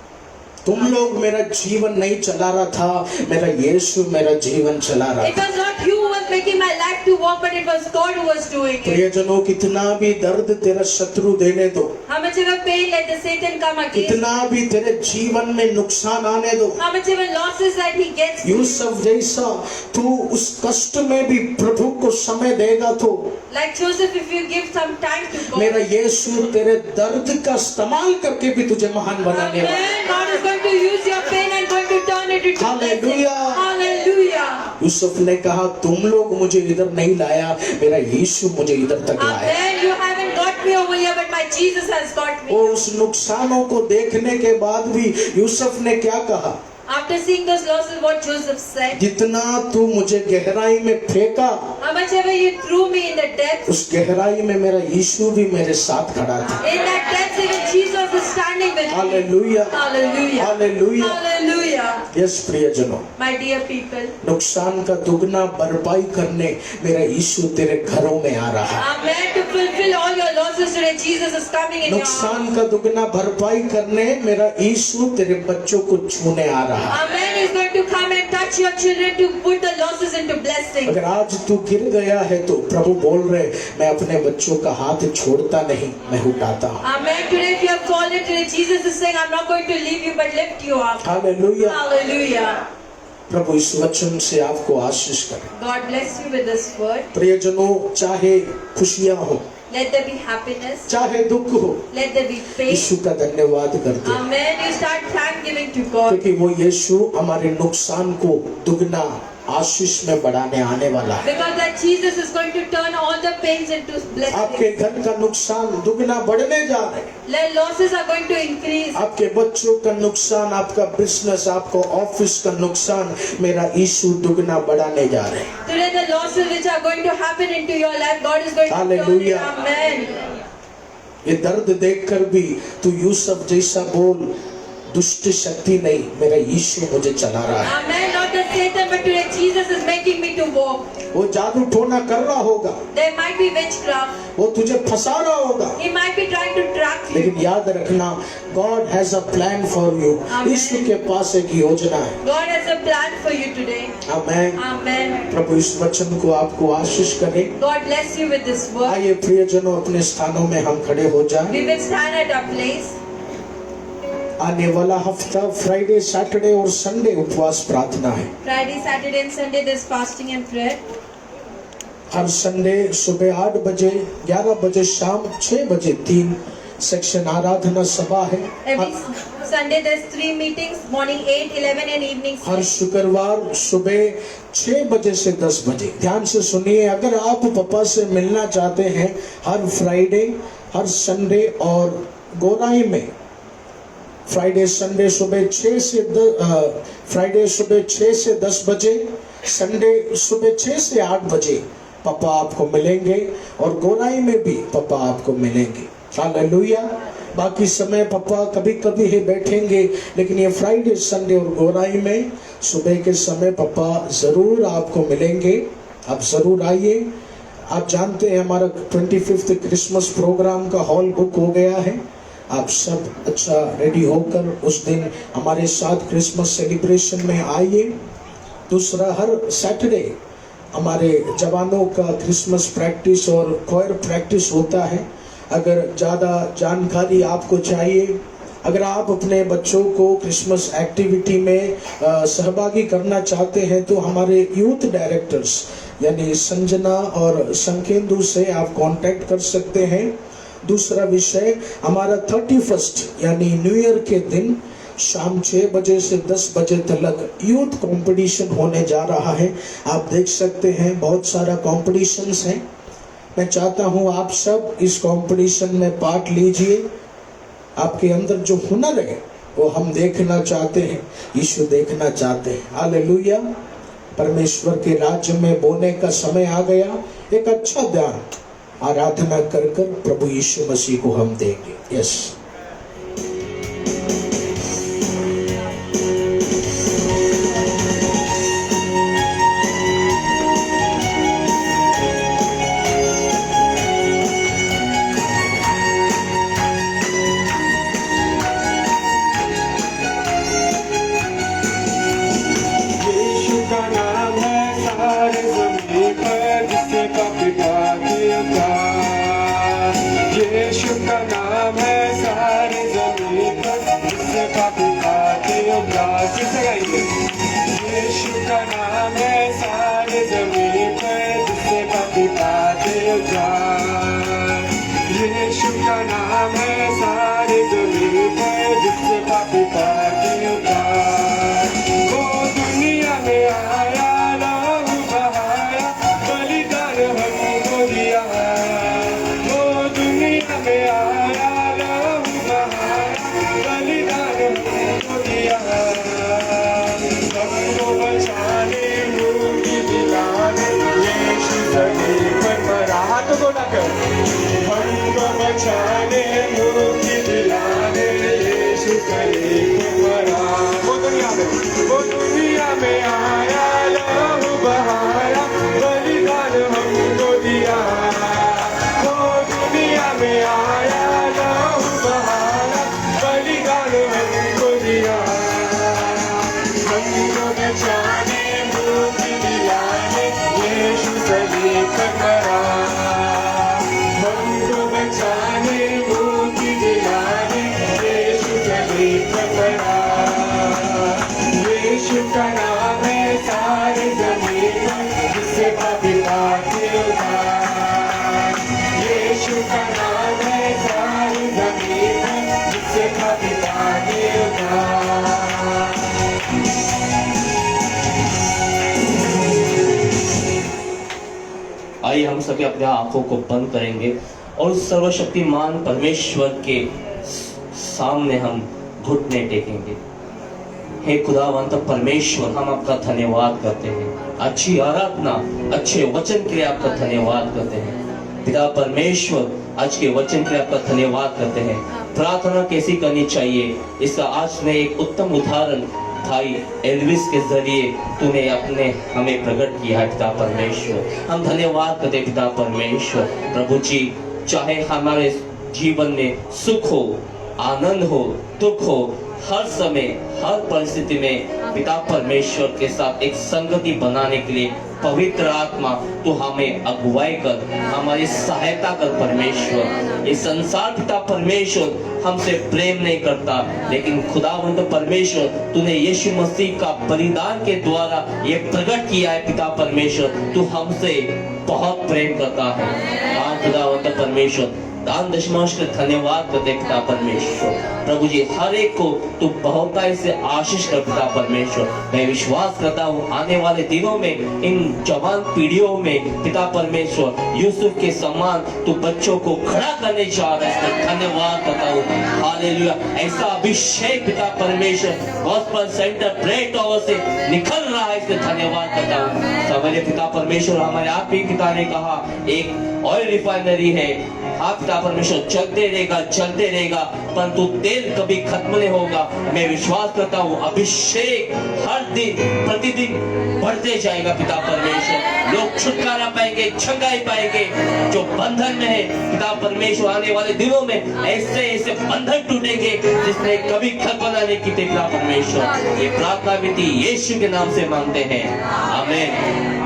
तुम लोग मेरा जीवन नहीं चला रहा था, मेरा यीशु मेरा जीवन चला रहा
It
था।
was not you who was making my life to walk, but it was God who was doing it.
प्रियजनों, कितना भी दर्द तेरा शत्रु देने दो,
How much ever pain let the Satan come against?
कितना भी तेरे जीवन में नुकसान आने दो,
How much ever losses that he gets?
Yusuf जैसा तू उस कष्ट में भी प्रभु को समय देगा तो
Like Joseph, if you give some time to
मेरा
God,
यीशु तेरे दर्द का इस्तेमाल करके भी तुझे महान बनाने वाला है।
Amen. God is going to use your pain and going to turn it into blessing.
Hallelujah.
Hallelujah.
Yusuf ने कहा तुम लोग मुझे इधर नहीं लाया, मेरा यीशु मुझे इधर तक लाया।
Amen. You haven't got me over here, but my Jesus has got me.
वो उस नुकसानों को देखने के बाद भी यूसुफ ने क्या कहा?
After seeing those losses, what Joseph said,
जितना तू मुझे गहराई में फेंका,
how much ever you threw me in the depths,
उस गहराई में मेरा यीशु भी मेरे साथ खड़ा था।
in that depths even Jesus is standing with me.
Hallelujah,
Hallelujah.
Hallelujah.
Hallelujah.
Yes प्रियजनों,
My dear people.
नुकसान का दुगना भरपाई करने मेरा यीशु तेरे घरों में आ रहा है।
Amen. To fulfill all your losses today, Jesus is coming in your house.
नुकसान का दुगना भरपाई करने मेरा यीशु तेरे बच्चों को छूने आ रहा है।
Amen. He's going to come and touch your children to put the losses into blessing.
अगर आज तू गिर गया है तो प्रभु बोल रहे, मैं अपने बच्चों का हाथ छोड़ता नहीं, मैं उठाता हूँ।
Amen. Today, if you have fallen today, Jesus is saying, I'm not going to leave you, but lift you up.
Hallelujah.
Hallelujah.
प्रभु इस वचन से आपको आशीष करे।
God bless you with this word.
प्रियजनों, चाहे खुशियां हो,
Let there be happiness.
चाहे दुख हो,
Let there be faith.
यीशु का धन्यवाद करते हैं,
Amen. You start thank giving to God.
क्योंकि वो यीशु हमारे नुकसान को दुगना आशीष में बढ़ाने आने वाला है।
Because that Jesus is going to turn all the pains into
आपके
blessings.
घर का नुकसान दुगना बढ़ने जा रहे हैं।
The losses are going to increase.
आपके बच्चों का नुकसान, आपका बिजनेस, आपको ऑफिस का नुकसान मेरा यीशु दुगना बढ़ाने जा रहे हैं।
Today the losses which are going to happen into your life, God is going to turn it.
Hallelujah.
Amen.
ये दर्द देखकर भी तू यूसुफ जैसा बोल, दुष्ट शक्ति नहीं, मेरा यीशु मुझे चला रहा है।
Amen. Not the Satan, but today Jesus is making me to walk.
वो जादू टोना कर रहा होगा,
There might be witchcraft.
वो तुझे फंसा रहा होगा,
He might be trying to trap you.
लेकिन याद रखना, God has a plan for you।
Amen.
यीशु के पास एक योजना है।
God has a plan for you today.
Amen.
Amen.
प्रभु इस वचन को आपको आशीष करे।
God bless you with this word.
आइए प्रियजनों, अपने स्थानों में हम खड़े हो जाएं।
We will stand at our place.
आने वाला हफ्ता फ्राइडे, सैटरडे और संडे उपवास प्रार्थना है।
Friday, Saturday and Sunday there's fasting and prayer.
Her Sunday सुबह 8 बजे, 11 बजे, शाम 6 बजे 3 सेक्शन आराधना सभा है।
Every Sunday there's 3 meetings, morning 8, 11 and evening 6.
हर शुक्रवार सुबह 6 बजे से 10 बजे। ध्यान से सुनिए, अगर आप पापा से मिलना चाहते हैं, हर फ्राइडे, हर संडे और गोराई में फ्राइडे सुबह 6 से 10 बजे, संडे सुबह 6 से 8 बजे पापा आपको मिलेंगे और गोराई में भी पापा आपको मिलेंगे। हालेलुया। बाकी समय पापा कभी कभी ही बैठेंगे, लेकिन ये फ्राइडे, संडे और गोराई में सुबह के समय पापा जरूर आपको मिलेंगे। आप जरूर आइए। आप जानते हैं हमारा 25th क्रिसमस प्रोग्राम का हॉल बुक हो गया है। आप सब अच्छा रेडी होकर उस दिन हमारे साथ क्रिसमस सेलिब्रेशन में आइए। दूसरा, हर सैटरडे हमारे जवानों का क्रिसमस प्रैक्टिस और कोयर प्रैक्टिस होता है। अगर ज़्यादा जानकारी आपको चाहिए, अगर आप अपने बच्चों को क्रिसमस एक्टिविटी में सहभागी करना चाहते हैं, तो हमारे यूथ डायरेक्टर्स यानी संजना और संकेंदु से आप कांटेक्ट कर सकते हैं। दूसरा विषय, हमारा 31 यानी न्यू ईयर के दिन शाम 6 बजे से 10 बजे तक यूथ कंपटीशन होने जा रहा है। आप देख सकते हैं बहुत सारा कंपटीशंस है। मैं चाहता हूं आप सब इस कंपटीशन में पार्ट लीजिए। आपके अंदर जो हुनर है वो हम देखना चाहते हैं, यीशु देखना चाहते हैं। हालेलुया। परमेश्वर के राज्य में बोने का समय आ गया। एक अच्छा ध्यान आराधना कर कर प्रभु यीशु मसीह को हम देंगे। यस,
यीशु का नाम है सारी ज़मीन पर, जिससे पापी खाते उद्धार। किससे गाएंगे? यीशु का नाम है सारी ज़मीन पर, जिससे पापी खाते उद्धार। यीशु का नाम है सारी ज़मीन पर, जिससे पापी खाते उद्धार। वो दुनिया में आया, लहू बहाया, बलिदान हमको दिया। में आया, लहू बहाया, बलिदान हमको दिया। हमको बचाने, मुक्ति दिलाने, यीशु सलीब पर मरा। हाथों को ढाकर। हमको बचाने, मुक्ति दिलाने, यीशु सलीब पर मरा। वो दुनिया में आया, लहू बहाया, बलिदान हमको दिया। में आया, लहू बहाया, बलिदान हमको दिया। हमको बचाने, मुक्ति दिलाने, यीशु सलीब पर मरा। हमको बचाने, मुक्ति दिलाने, यीशु सलीब पर मरा। यीशु का नाम है सारी ज़मीन पर, जिससे पापी पाते उद्धार। यीशु का नाम है सारी ज़मीन पर, जिससे पापी पाते उद्धार।
आइए हम सभी अपने आंखों को बंद करेंगे और सर्वशक्तिमान परमेश्वर के सामने हम घुटने टेकेंगे। हे खुदावंत परमेश्वर, हम आपका धन्यवाद करते हैं। अच्छी आराधना, अच्छे वचन के लिए आपका धन्यवाद करते हैं। पिता परमेश्वर, आज के वचन के लिए आपका धन्यवाद करते हैं। प्रार्थना कैसी करनी चाहिए, इसका आज ने एक उत्तम उदाहरण भाई एल्विस के जरिए तूने अपने हमें प्रकट किया है। पिता परमेश्वर, हम धन्यवाद करते हैं। पिता परमेश्वर, प्रभु जी, चाहे हमारे जीवन में सुख हो, आनंद हो, दुख हो, हर समय हर परिस्थिति में पिता परमेश्वर के साथ एक संगति बनाने के लिए पवित्र आत्मा तू हमें अगुवाई कर, हमारी सहायता कर। परमेश्वर, ये संसार पिता परमेश्वर हमसे प्रेम नहीं करता, लेकिन खुदावंत परमेश्वर तूने यीशु मसीह का बलिदान के द्वारा ये प्रकट किया है। पिता परमेश्वर, तू हमसे बहुत प्रेम करता है। हाँ खुदावंत परमेश्वर, दान दशमांश का धन्यवाद करते पिता परमेश्वर। प्रभु जी, हर एक को तू बहुतायत से आशीष कर पिता परमेश्वर। मैं विश्वास करता हूँ आने वाले दिनों में इन जवान पीढ़ियों में पिता परमेश्वर यूसुफ के समान तू बच्चों को खड़ा करने जा रहा है। इसका धन्यवाद करता हूँ। हालेलुया। ऐसा अभिषेक पिता परमेश्वर गॉस्पेल सेंटर ब्रेड टावर से निकल रहा है, इसका धन्यवाद करता हूँ। हमारे पिता परमेश्वर, हमारे आत्मिक पिता ने कहा एक ऑयल रिफाइनरी है। हाँ पिता परमेश्वर, चलते रहेगा, परंतु तेल कभी खत्म नहीं होगा। मैं विश्वास करता हूँ अभिषेक हर दिन प्रतिदिन बढ़ते जाएगा। पिता परमेश्वर, लोग छुटकारा पाएंगे, छंगाई पाएंगे। जो बंधन में है पिता परमेश्वर, आने वाले दिनों में ऐसे ऐसे बंधन टूटेंगे जिसने कभी कल्पना नहीं की थी। पिता परमेश्वर, ये प्रार्थना विधि यीशु के नाम से मांगते हैं, आमीन।